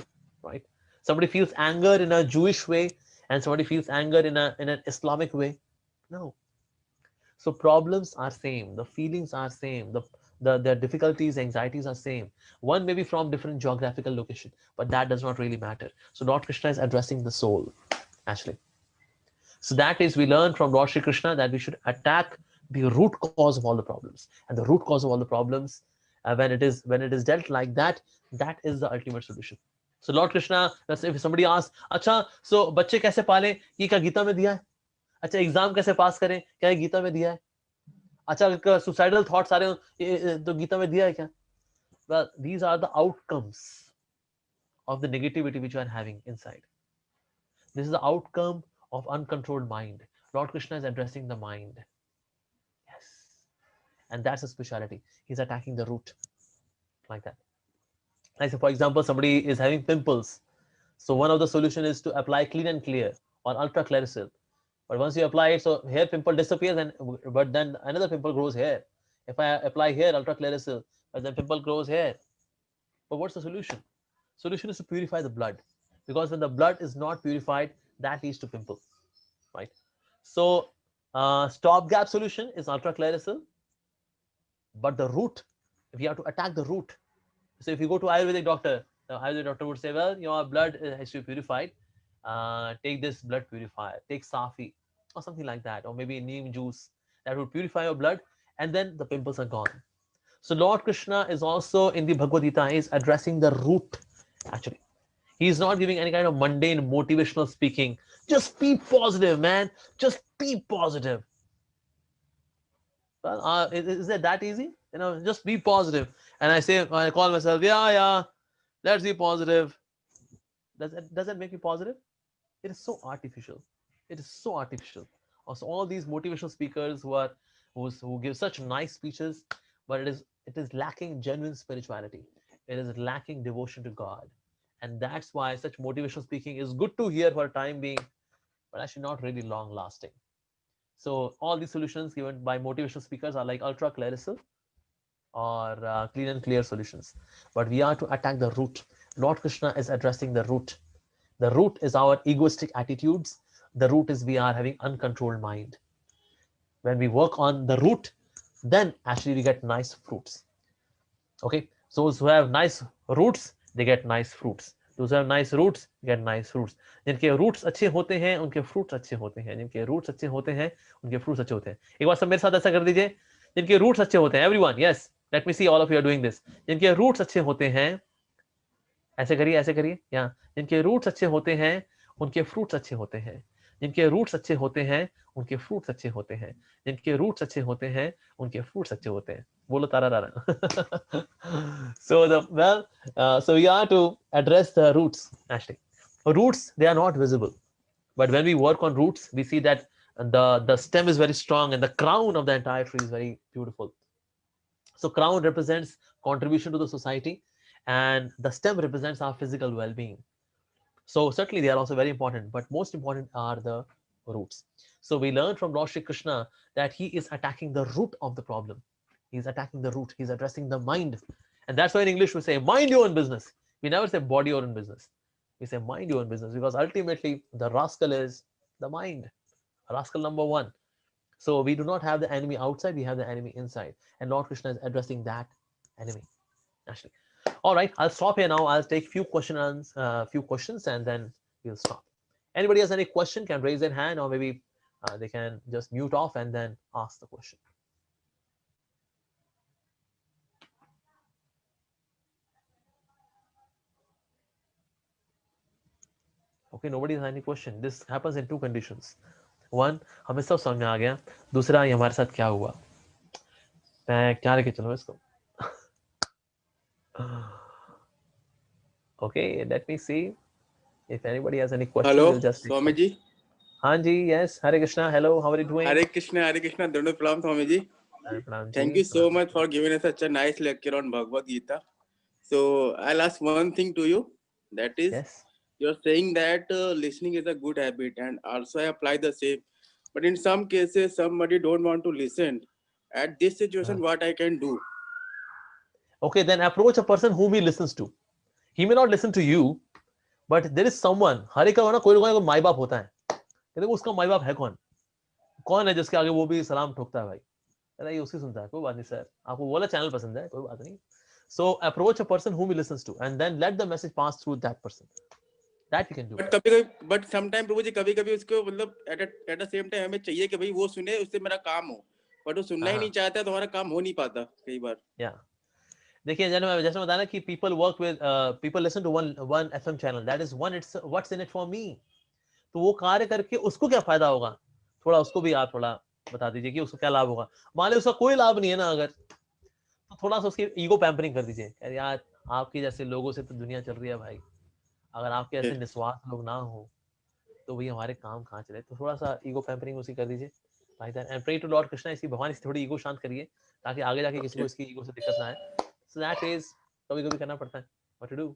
right? Somebody feels anger in a Jewish way, and somebody feels anger in an Islamic way. No. So problems are same, the feelings are same, the difficulties, anxieties are same. One may be from different geographical location, but that does not really matter. So Lord Krishna is addressing the soul, actually. So that is, we learn from Lord Shri Krishna that we should attack the root cause of all the problems. And the root cause of all the problems, when it is dealt like that, that is the ultimate solution. So Lord Krishna, if somebody asks, अच्छा, so बच्चे कैसे पालें? ये क्या गीता में दिया है? अच्छा, एग्जाम कैसे पास करें? क्या ये गीता में दिया है? अच्छा, suicidal thoughts आ रहे हो तो गीता में दिया है क्या? Well, these are the outcomes of the negativity which you are having inside. This is the outcome of uncontrolled mind. Lord Krishna is addressing the mind. Yes. And that's a speciality. He's attacking the root. Like that. Like, for example, somebody is having pimples. So one of the solution is to apply Clean and Clear or Ultra Claricil. But once you apply it, so hair pimple disappears, but then another pimple grows here. If I apply here Ultra Claricil, but then pimple grows here. But what's the solution? Solution is to purify the blood. Because when the blood is not purified, that leads to pimple, right? So stopgap solution is ultraclearasil, but the root, we have to attack the root. So if you go to Ayurvedic doctor, the Ayurvedic doctor would say, well, your blood has to be purified. Take this blood purifier, take Safi or something like that, or maybe neem juice that would purify your blood, and then the pimples are gone. So Lord Krishna is also in the Bhagavad Gita is addressing the root. Actually, he is not giving any kind of mundane motivational speaking. Just be positive, man. Just be positive. Well, is it that easy? You know, just be positive. And I call myself, yeah, let's be positive. Does that make me positive? It is so artificial. It is so artificial. Also, all these motivational speakers who give such nice speeches, but it is lacking genuine spirituality. It is lacking devotion to God, and that's why such motivational speaking is good to hear for a time being, but actually not really long lasting. So all these solutions given by motivational speakers are like ultra clerical or clean and clear solutions. But we are to attack the root. Lord Krishna is addressing the root. The root is our egoistic attitudes. The root is we are having uncontrolled mind. When we work on the root, then actually we get nice fruits. Okay, so those who have nice roots, they get nice fruits. Those who have nice roots get nice fruits. जिनके roots अच्छे होते हैं उनके fruits अच्छे होते हैं. जिनके roots अच्छे होते हैं उनके फ्रूट्स अच्छे होते हैं. एक बार सब मेरे साथ ऐसा कर दीजिए. जिनके रूट्स अच्छे होते हैं, everyone, yes, let me see all of you are doing this. जिनके रूट्स अच्छे होते हैं, ऐसे करिए या जिनके रूट्स अच्छे होते हैं उनके फ्रूट्स अच्छे होते हैं. जिनके रूट्स अच्छे होते हैं उनके फ्रूट्स अच्छे होते हैं. जिनके रूट्स अच्छे होते हैं उनके फ्रूट्स अच्छे होते हैं. बोलो तारा तारा. So we are to address the roots. Actually, roots, they are not visible, but when we work on roots, we see that the stem is very strong and the crown of the entire tree is very beautiful. So crown represents contribution to the society, and the stem represents our physical well-being. So certainly they are also very important, but most important are the roots. So we learn from Lord Shri Krishna that he is attacking the root of the problem. He's attacking the root. He's addressing the mind. And that's why in English we say, mind your own business. We never say body your own business. We say mind your own business, because ultimately the rascal is the mind. Rascal number one. So we do not have the enemy outside, we have the enemy inside. And Lord Krishna is addressing that enemy. Actually. All right, I'll stop here now. I'll take few questions and then we'll stop. Anybody has any question can raise their hand, or maybe they can just mute off and then ask the question. Okay, nobody has any question. This happens in two conditions. One, हमें सब समझ में आ गया. दूसरा, ये हमारे साथ क्या हुआ. मैं क्या लेके चलूं इसको. Okay, let me see if anybody has any question. Hello, we'll just Swami ji. हाँ जी, yes. Hare Krishna. Hello, how are you doing? Hare Krishna. Dhanwad Pranam, Swami ji. Thank you so much for giving us such a nice lecture on Bhagavad Gita. So I'll ask one thing to you. That is, yes, you're saying that listening is a good habit, and also I apply the same. But in some cases, somebody don't want to listen. At this situation, what I can do? Okay, then approach a person whom he listens to. He may not listen to you, but there is someone. हर एक का ना कोई ना कोई माई बाप होता है. कहते वो उसका माई बाप है कौन? कौन है जिसके आगे वो भी सलाम ठोकता है भाई? कहता ये उसकी सुनता है. कोई बात नहीं सर. आपको बोला चैनल पसंद है, कोई बात नहीं. So approach a person whom he listens to, and then let the message pass through that person. That you can do. But sometimes प्रभु जी कभी-कभी उसको मतलब at the same time हमें चाहिए कि भाई वो सुने, उससे मेरा काम हो. But वो सुनना ही नहीं चाहता है तो हमारा काम हो नहीं पाता कई बार. Yeah. देखिए जैसे बताया ना कि people listen to one FM channel. That is one. It's what's in it for me. तो वो कार्य करके उसको क्या फायदा होगा? थोड़ा उसको भी आप थोड़ा बता दीजिए कि उसको क्या लाभ होगा. मान लो उसका कोई लाभ नहीं है ना, अगर तो थोड़ा सा उसकी ईगो पैम्परिंग कर दीजिए. यार आपके जैसे लोगों से तो दुनिया चल रही है भाई. अगर आपके ऐसे निस्वार्थ लोग ना हो तो भाई हमारे काम कहाँ चले. तो थोड़ा सा ईगो पैम्परिंग उसकी कर दीजिए. And pray to lord Krishna, इसकी भगवान इसकी थोड़ी ईगो शांत करिए ताकि आगे जाके किसी को इसकी ईगो से दिक्कत ना आए. So that is कभी-कभी करना पड़ता है. What to do?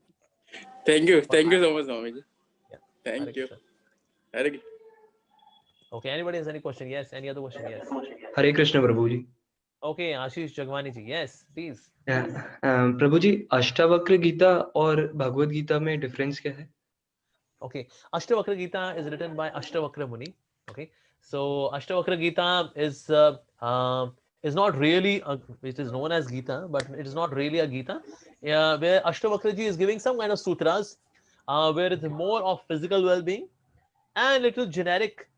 Thank you so much, Swami ji. Yeah. Thank you. Hare. Okay, anybody has any question? Yes. Any other question? Yes. Hare Krishna, Prabhu ji. Okay, Ashish Jagwani ji. Yes, please. प्रभु जी, अष्टावक्र गीता और भगवद गीता में difference क्या है? Okay, Ashtavakra Gita is written by Ashtavakra Muni. Okay, so Ashtavakra Gita is not really it is known as Gita, but it is not really a Gita. Where Ashtavakra ji is giving some kind of sutras, where it's more of physical well-being and little generic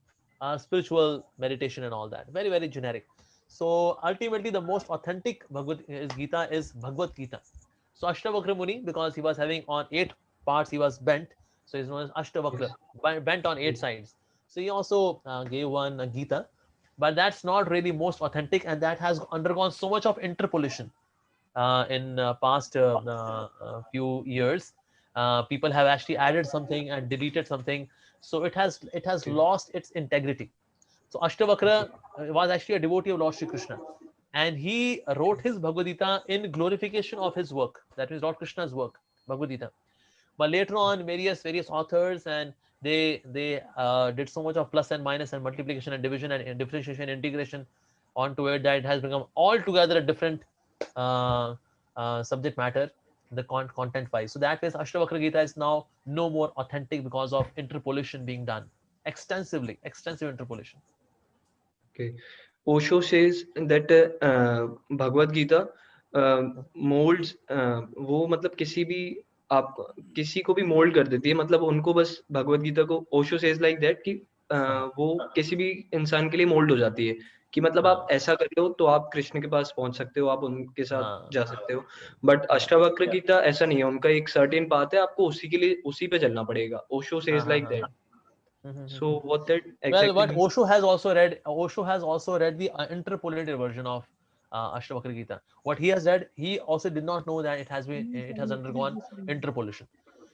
spiritual meditation and all that. Very very generic. So ultimately, the most authentic Bhagavad Gita is Bhagavad Gita. So Ashtavakra Muni, because he was having on 8 parts, he was bent. So he's known as Ashtavakra, Yes. bent on 8 sides. So he also gave one Gita, but that's not really most authentic, and that has undergone so much of interpolation in past few years. People have actually added something and deleted something, so it has Okay. lost its integrity. So Ashtavakra Okay. was actually a devotee of Lord Shri Krishna, and he wrote his Bhagavad Gita in glorification of his work. That means Lord Krishna's work, Bhagavad Gita. But later on, various authors and they did so much of plus and minus and multiplication and division and differentiation and integration onto it that it has become altogether a different uh, subject matter, the content wise. So that way, Ashtavakra Gita is now no more authentic because of interpolation being done extensively, extensive interpolation. Okay. Osho says that Bhagavad Gita molds वो मतलब किसी भी आप किसी को भी mould कर देती है, मतलब उनको बस भगवत गीता को ओशो सेज लाइक दैट कि वो किसी भी इंसान के लिए मोल्ड हो जाती है कि मतलब आप हाँ ऐसा कर लो तो आप कृष्ण के पास पहुंच सकते हो, आप उनके साथ हाँ जा सकते हो. बट हाँ अष्टावक्र गीता ऐसा नहीं है, उनका एक सर्टेन पाथ है, आपको उसी के लिए उसी पे चलना पड़ेगा. ओशो हाँ सेज हाँ लाइक हाँ दैट. So हाँ. what that Well, exactly what means? Osho has also read the interpolated version of Ashtavakra Gita. What he has read, he also did not know that it has undergone interpolation.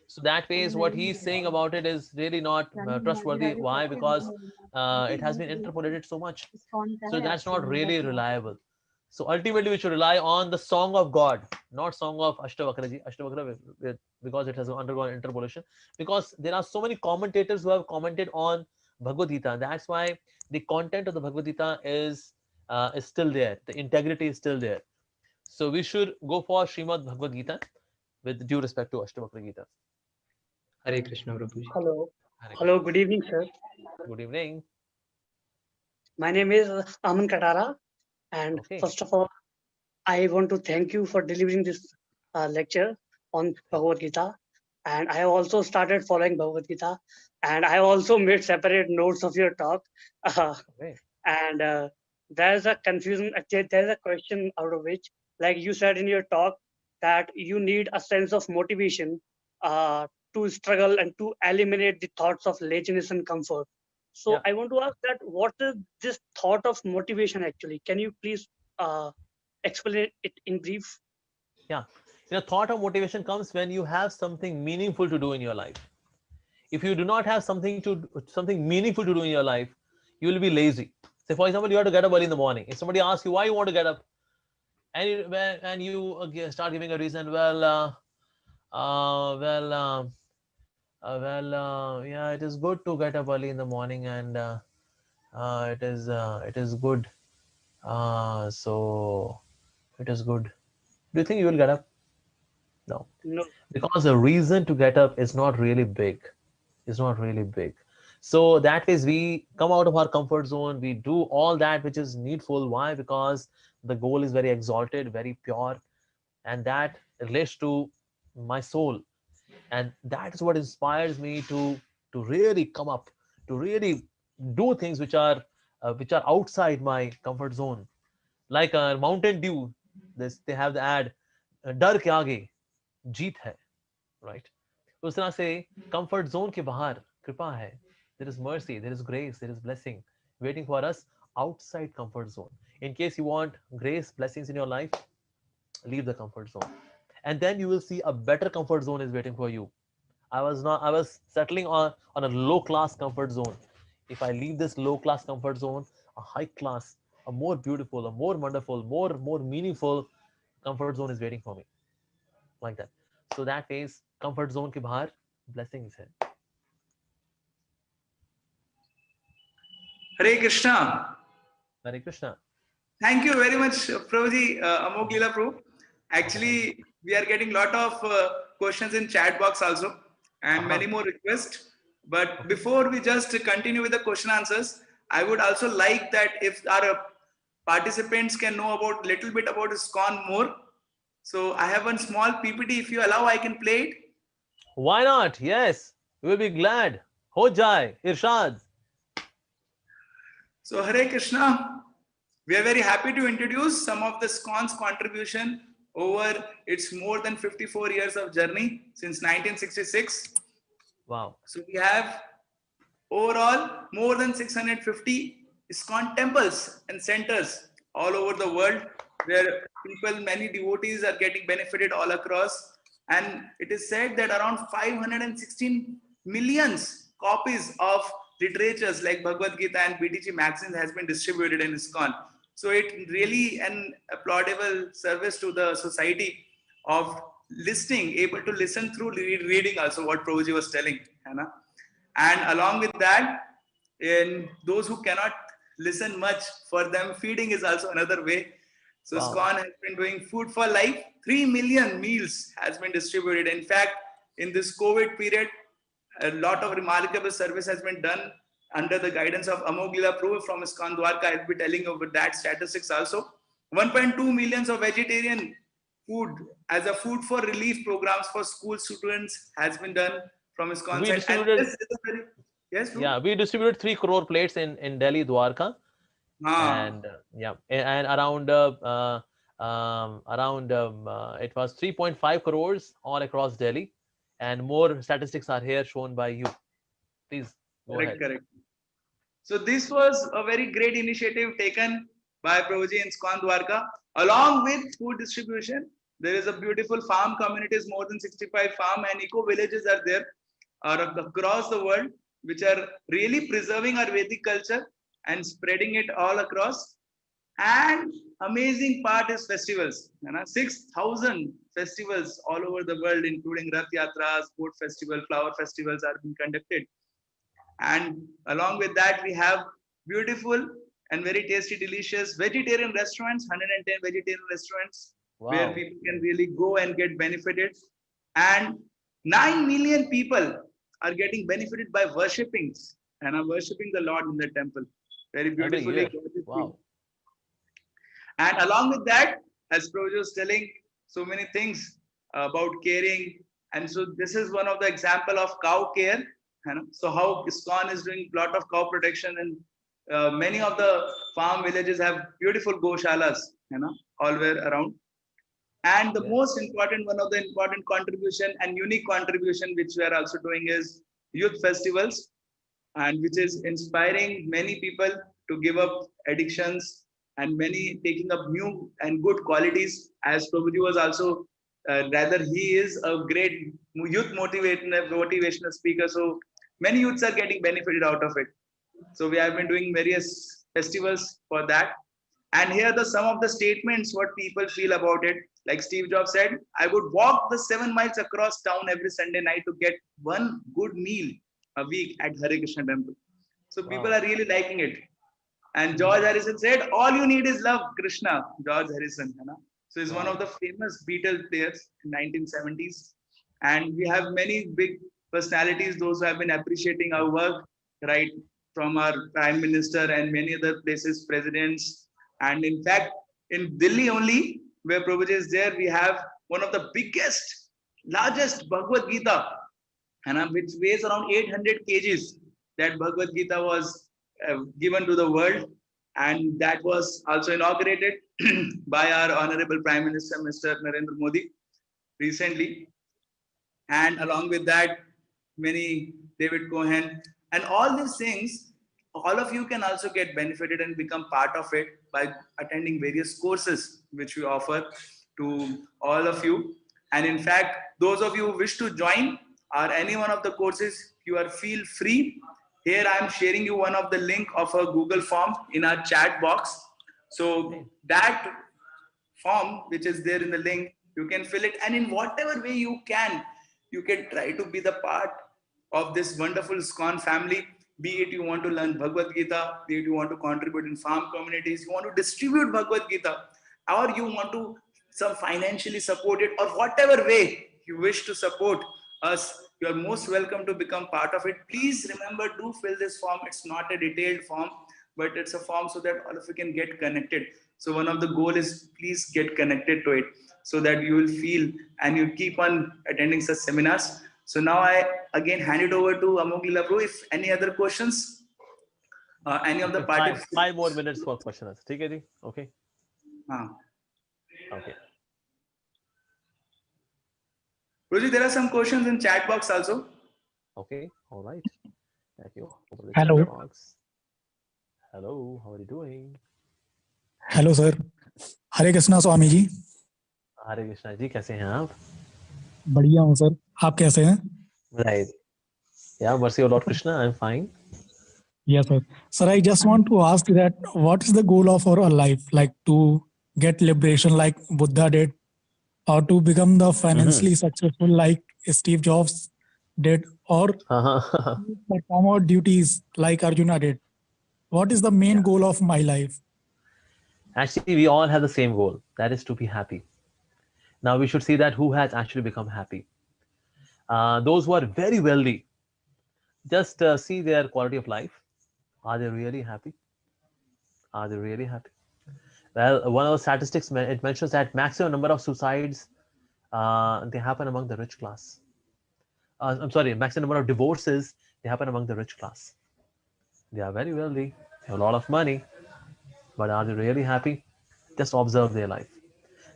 So that way is what he's saying about it is really not trustworthy. Why? Because it has been interpolated so much. So that's not really reliable. So ultimately, we should rely on the song of God, not song of Ashtavakra, because it has undergone interpolation. Because there are so many commentators who have commented on Bhagavad Gita. That's why the content of the Bhagavad Gita is still there. The integrity is still there. So we should go for Srimad Bhagavad Gita with due respect to Ashtavakra Gita. Hare Krishna, Prabhuji. Hello. Hare Hello, Krishna. good evening, sir. Good evening. My name is Aman Katara, and Okay. first of all, I want to thank you for delivering this lecture on Bhagavad Gita. And I have also started following Bhagavad Gita, and I have also made separate notes of your talk. Uh, Okay. and there's a confusion, actually, there's a question out of which, like you said in your talk, that you need a sense of motivation uh, to struggle and to eliminate the thoughts of laziness and comfort. So Yeah. I want to ask that what is this thought of motivation actually? Can you please explain it in brief? Yeah. Thought of motivation comes when you have something meaningful to do in your life. If you do not have something meaningful to do in your life, you will be lazy. Say, for example, you have to get up early in the morning. If somebody asks you why you want to get up, and you start giving a reason, uh, well, uh, yeah, it is good to get up early in the morning, and it is good. So it is good. Do you think you will get up? No, No. because the reason to get up is not really big. Is not really big. So that is, we come out of our comfort zone, we do all that which is needful. Why? Because the goal is very exalted, very pure, and that relates to my soul, and that is what inspires me to really come up, to really do things which are outside my comfort zone, like Mountain Dew. They have the ad, डर के आगे जीत है, right? उस तरह से comfort zone के बाहर कृपा है. There is mercy, there is grace, there is blessing waiting for us outside comfort zone. In case you want grace, blessings in your life, leave the comfort zone, and then you will see a better comfort zone is waiting for you. I was settling on a low class comfort zone. If I leave this low class comfort zone, a high class, a more beautiful, a more wonderful, more meaningful comfort zone is waiting for me, like that. So that is comfort zone ke bahar blessings hai. Hare Krishna. Hare Krishna. Thank you very much, Prabhuji, Amogh Lila Prabhu. Thank you. Actually, we are getting lot of questions in chat box also, and Aha. many more requests. But before we just continue with the question answers, I would also like that if our participants can know about little bit about ISKCON more. So I have one small PPT. If you allow, I can play it. Why not? Yes, we will be glad. Ho jai, Irshad. So Hare Krishna, we are very happy to introduce some of the ISKCON's contribution over its more than 54 years of journey since 1966. Wow. So we have overall more than 650 ISKCON temples and centers all over the world where people, many devotees are getting benefited all across. And it is said that around 516 millions copies of literatures like Bhagavad Gita and BTG magazines has been distributed in ISKCON. So it really an applaudable service to the society of listening, able to listen through reading also what Prabhuji was telling. And along with that, in those who cannot listen much, for them feeding is also another way. So Wow. ISKCON has been doing food for life. 3 million meals has been distributed. In fact, in this COVID period, a lot of remarkable service has been done under the guidance of Amogh Lila Prabhu from ISKCON Dwarka. I'll be telling you about that statistics also. 1.2 millions of vegetarian food as a food for relief programs for school students has been done from ISKCON We side. distributed, And this is a very, yes, Prabhu? yeah, we distributed 3 crore plates in Delhi, Dwarka. And yeah, and around it was 3.5 crores all across Delhi, and more statistics are here shown by you. Please go Correct, ahead. correct. So this was a very great initiative taken by Prabhuji in ISKCON Dwarka. Along with food distribution, there is a beautiful farm communities, more than 65 farm and eco villages are there across the world, which are really preserving our Vedic culture and spreading it all across. And amazing part is festivals. 6,000 festivals all over the world, including Rath Yatras, boat festival, flower festivals are being conducted. And along with that, we have beautiful and very tasty, delicious vegetarian restaurants, 110 vegetarian restaurants where Wow. people can really go and get benefited. And 9 million people are getting benefited by worshipping and are worshipping the Lord in the temple. Very Every beautifully. year. Wow. And along with that, as Prabhuji was telling so many things about caring. And so this is one of the example of cow care. So how ISKCON is doing a lot of cow protection, and many of the farm villages have beautiful goshalas, all where around. And the Yeah. most important, one of the important contribution and unique contribution which we are also doing is youth festivals, and which is inspiring many people to give up addictions and many taking up new and good qualities. As Prabhuji was also, rather he is a great youth motivational speaker. So many youths are getting benefited out of it. So we have been doing various festivals for that. And here are some of the statements what people feel about it. Like Steve Jobs said, I would walk the 7 miles across town every Sunday night to get one good meal a week at Hare Krishna temple. So people Wow. are really liking it. And George Harrison said, all you need is love, Krishna. George Harrison. So he's one Wow. of the famous Beatles players in 1970s. And we have many big personalities, those who have been appreciating our work, right? From our Prime Minister and many other places, presidents. And in fact, in Delhi only, where Prabhuji is there, we have one of the biggest, largest Bhagavad Gita, which weighs around 800 kgs. That Bhagavad Gita was given to the world, and that was also inaugurated by our Honorable Prime Minister, Mr. Narendra Modi, recently. And along with that, many David Cohen, and all these things, all of you can also get benefited and become part of it by attending various courses which we offer to all of you. And in fact, those of you who wish to join or any one of the courses, you are feel free. Here I am sharing you one of the link of a Google form in our chat box. So that form which is there in the link, you can fill it, and in whatever way you can try to be the part of this wonderful ISKCON family. Be it you want to learn Bhagavad Gita, be it you want to contribute in farm communities, you want to distribute Bhagavad Gita, or you want to some financially support it, or whatever way you wish to support us You are most welcome to become part of it. Please remember, do fill this form. It's not a detailed form, but it's a form so that all of you can get connected. So one of the goal is please get connected to it so that you will feel and you keep on attending such seminars. So now I again hand it over to Amogh Lila Prabhu. If any other questions, any of the Okay, participants. 5 more minutes for questions. ठीक है जी? Okay. Okay. Roji, there are some questions in chat box also. Okay. All right. Thank you. Open the Hello. chat box. Hello. How are you doing? Hello sir, Hare Krishna Swami ji. Hare Krishna ji, कैसे हैं आप? बढ़िया हूँ sir, आप कैसे हैं? Right. Yeah, mercy of Lord Krishna. I'm fine. Yes sir. Sir, I just want to ask that what is the goal of our life, like to get liberation like Buddha did, or to become the financially successful like Steve Jobs did, or perform our duties like Arjuna did? What is the main goal of my life? Actually, we all have the same goal. That is to be happy. Now we should see that who has actually become happy. Those who are very wealthy, just see their quality of life. Are they really happy? Are they really happy? Well, one of the statistics, it mentions that maximum number of suicides, they happen among the rich class. I'm sorry, maximum number of divorces, they happen among the rich class. They are very wealthy, they have a lot of money, but are they really happy? Just observe their life.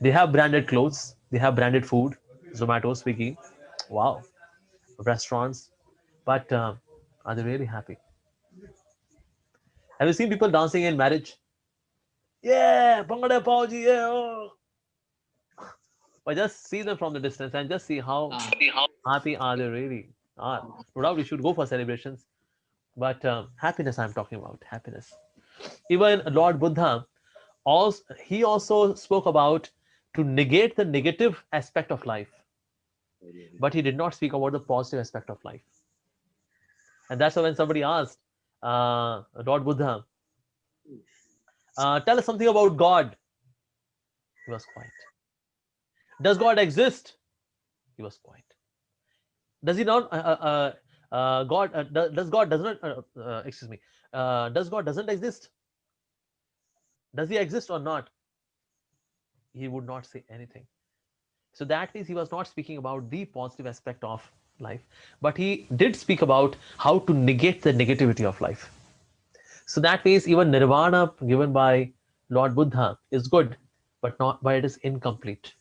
They have branded clothes, they have branded food, Zomato, Swiggy, wow, restaurants, but are they really happy? Have you seen people dancing in marriage? Yeah, Bangade Pauji, yeah. Oh. But just see them from the distance and just see how happy are they really are. No doubt we should go for celebrations, but happiness I'm talking about, happiness. Even Lord Buddha, he also spoke about to negate the negative aspect of life, but he did not speak about the positive aspect of life. And that's why when somebody asked Lord Buddha, tell us something about God, he was quiet. Does God exist? He was quiet. Does he not? Does God does not? Excuse me. Does God doesn't exist? Does he exist or not? He would not say anything. So that means he was not speaking about the positive aspect of life, but he did speak about how to negate the negativity of life. So that means even nirvana given by Lord Buddha is good, but it is incomplete.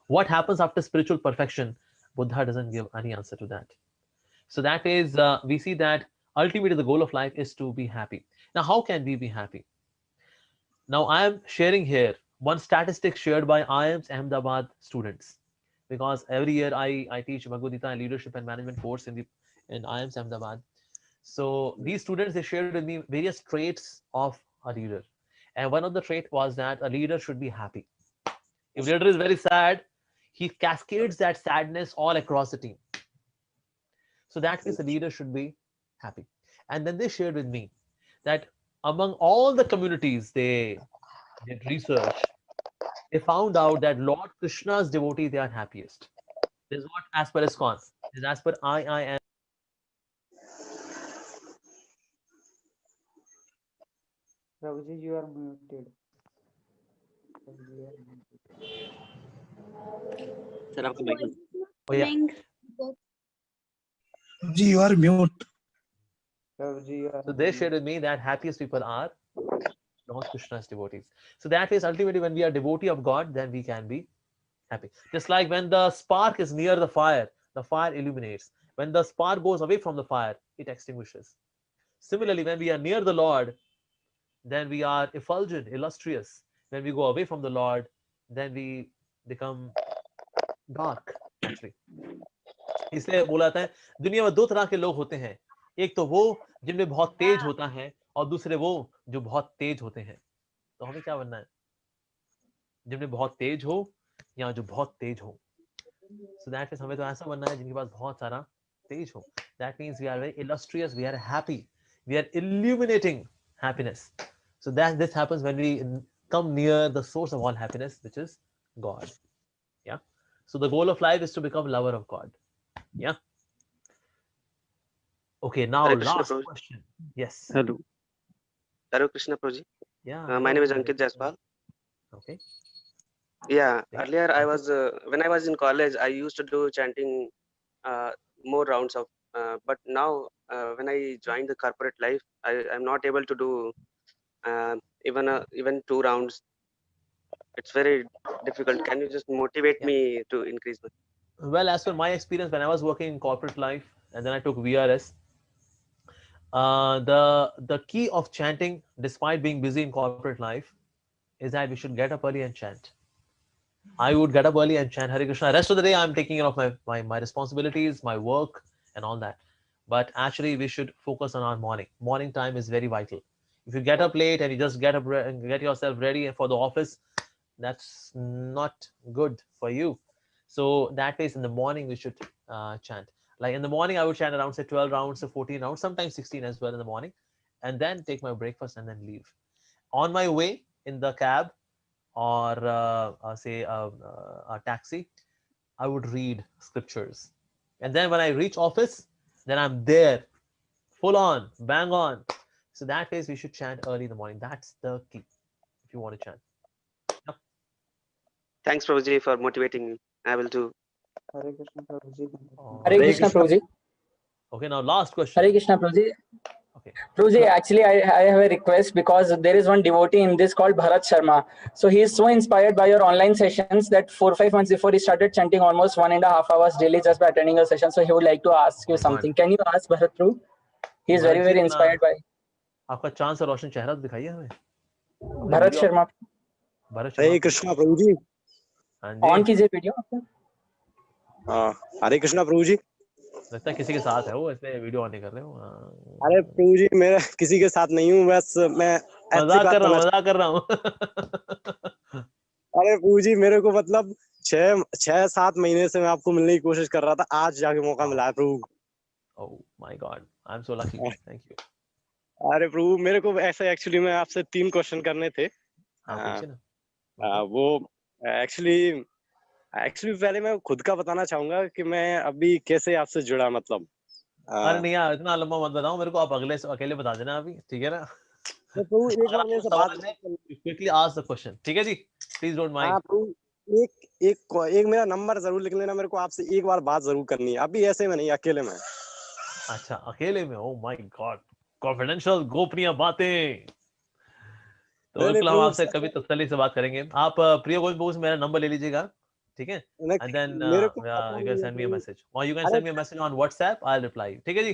What happens after spiritual perfection? Buddha doesn't give any answer to that. So that is, we see that ultimately the goal of life is to be happy. Now, how can we be happy? Now, I am sharing here one statistic shared by IIM's Ahmedabad students, because every year I teach Bhagavad Gita and leadership and management course in IIM's Ahmedabad. So these students, they shared with me various traits of a leader, and one of the trait was that a leader should be happy. If leader is very sad, he cascades that sadness all across the team. So that means the leader should be happy. And then they shared with me that among all the communities they did research, they found out that Lord Krishna's devotees, they are happiest. This is what as per ISKCON. This is as per IIM. Prabhuji, you are muted. Prabhuji, you are muted. Oh yeah. Ji, you are mute. Prabhuji, you are So they shared with me that happiest people are Lord Krishna's devotees. So that is ultimately when we are devotee of God, then we can be happy. Just like when the spark is near the fire illuminates. When the spark goes away from the fire, it extinguishes. Similarly, when we are near the Lord, then we are effulgent, illustrious. When we go away from the Lord, then we become dark, actually. इसलिए बोला जाता है दुनिया में 2 तरह के लोग होते हैं, एक तो वो जिनमें बहुत तेज होता है और दूसरे वो जो बहुत तेज होते हैं. तो हमें क्या बनना है? जिनमें बहुत तेज हो या जो बहुत तेज हो. So that means हमें तो ऐसा बनना है जिनके पास बहुत सारा तेज हो. That means we are very illustrious, we are happy, we are illuminating happiness. So that this happens when we come near the source of all happiness, which is God. Yeah. So the goal of life is to become lover of God. Yeah. Okay, now Hare Krishna, last Prabhuji. question. Yes. Hello. Hare Krishna, Prabhuji. Yeah. My go name is ahead, Ankit Hare. Jaiswal. Okay. Yeah, Yeah. earlier I Ankit. was when I was in college, I used to do chanting more rounds of. But now, when I joined the corporate life, I'm not able to do even 2 rounds. It's very difficult. Can you just motivate Yeah. me to increase my? Well, as per my experience, when I was working in corporate life and then I took VRS, the key of chanting, despite being busy in corporate life, is that we should get up early and chant. I would get up early and chant Hare Krishna. Rest of the day, I'm taking care of my responsibilities, my work, and all that. But actually, we should focus on our morning. Morning time is very vital. If you get up late and you just get up and get yourself ready for the office, that's not good for you. So that is in the morning we should chant. Like in the morning, I would chant around say 12 rounds or 14 rounds, sometimes 16 as well in the morning, and then take my breakfast and then leave. On my way in the cab or say a taxi, I would read scriptures, and then when I reach office, then I'm there, full on, bang on. So that is we should chant early in the morning. That's the key if you want to chant. Yep. Thanks, Prabhuji, for motivating me. I will do. Hare Krishna Prabhuji. All Hare right. Krishna Prabhuji. Okay, now last question. Hare Krishna Prabhuji. Okay. Prabhuji, actually, I have a request because there is one devotee in this called Bharat Sharma. So he is so inspired by your online sessions that 4 or 5 months before he started chanting almost 1.5 hours daily just by attending a session. So he would like to ask Oh you my God. something. Can you ask Bharat Prabhu? He is Bharat ji very अपना inspired by आपका चांद से रोशन चेहरा तो दिखाइए हमें अपने Bharat video Sharma. Bharat Sharma Hare Krishna प्रभु जी। हाँ जी On कीजिए वीडियो आपका. हाँ, हरे कृष्णा प्रभु जी। लगता है किसी के साथ है वो, इसलिए वीडियो ऑन नहीं कर रहे हो। अरे प्रभु जी, मैं किसी के साथ नहीं हूँ, बस मैं ऐसी बात करना मजाक कर रहा हूँ अरे प्रभु जी, मेरे को मतलब 6-7 महीने से मैं आपको मिलने की कोशिश कर रहा था, आज जाके मौका मिला है प्रभु। Oh my god, I am so lucky, thank you. अरे प्रभु, मेरे को ऐसे एक्चुअली मैं आपसे 3 क्वेश्चन करने थे। हाँ पूछिए ना। वो एक्चुअली पहले मैं खुद का बताना चाहूंगा कि मैं अभी कैसे आपसे जुड़ा, मतलब अरे नहीं यार, इतना लंबा मत बताओ मेरे को, आप अगले से अकेले बता देना अभी, ठीक है ना। तो प्रभु एक बार मेरे से बात क्विकली आस्क द क्वेश्चन, ठीक है जी, प्लीज डोंट माइंड। हाँ प्रभु, एक मेरा नंबर जरूर लिख लेना, मेरे को आपसे एक बार बात जरूर करनी है, अभी ऐसे में नहीं, अकेले में। अच्छा अकेले में, ओह माय गॉड, कॉन्फिडेंशियल गोपनीय बातें, तो बिल्कुल हम आपसे कभी तसल्ली से बात करेंगे। आप प्रिय गोविंद प्रभु से मेरा नंबर ले लीजिएगा, ठीक है, and then you can send me a message or you can send me a message on WhatsApp, I will reply, ठीक है जी।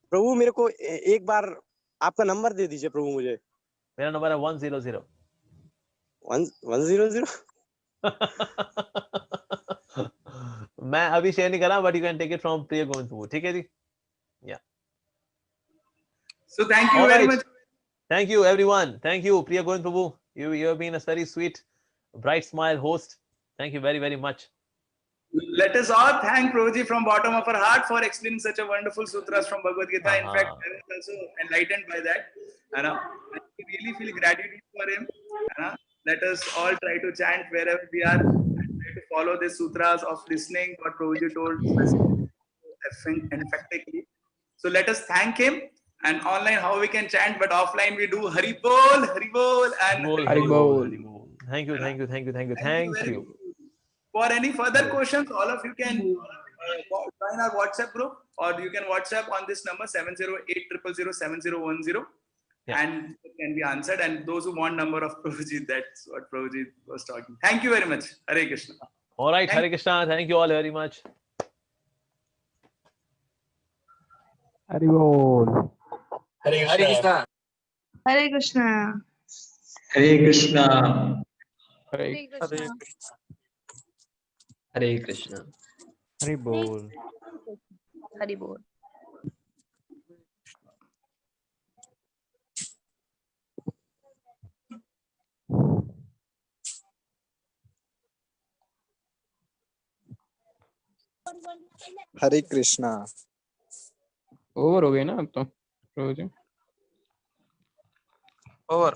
प्रभु मेरे को एक बार आपका नंबर दे दीजिए प्रभु मुझे। मेरा नंबर है 100 मैं अभी शेयर नहीं कर रहा, but you can take it from प्रिय गोविंद प्रभु, ठीक है जी। Yeah so thank you very much, thank you everyone, thank you Priya Govind Prabhu, you have been a very sweet, bright smile host, thank you very much. Let us all thank Prabhuji from bottom of our heart for explaining such a wonderful sutras from Bhagavad Gita. In fact, I was also enlightened by that. We really feel gratitude for him. Let us all try to chant wherever we are and try to follow the sutras of listening what Prabhuji told emphatically. So let us thank him. And online, how we can chant, but offline we do Hari Bol, Hari Bol, and Hari Bol. Thank you. For any further questions, all of you can join our WhatsApp group, or you can WhatsApp on this number 708000710, and it can be answered. And those who want number of Prabhuji, that's what Prabhuji was talking. Thank you very much. Hare Krishna. All right, Hare Krishna. Thank you all very much. Hari Bol. Hare Krishna. Hare Krishna. Hare Krishna. Hare Krishna. Hare Krishna. Hari Bol. Hari Bol. Hare Krishna. Over हो गए ना अब तो, over.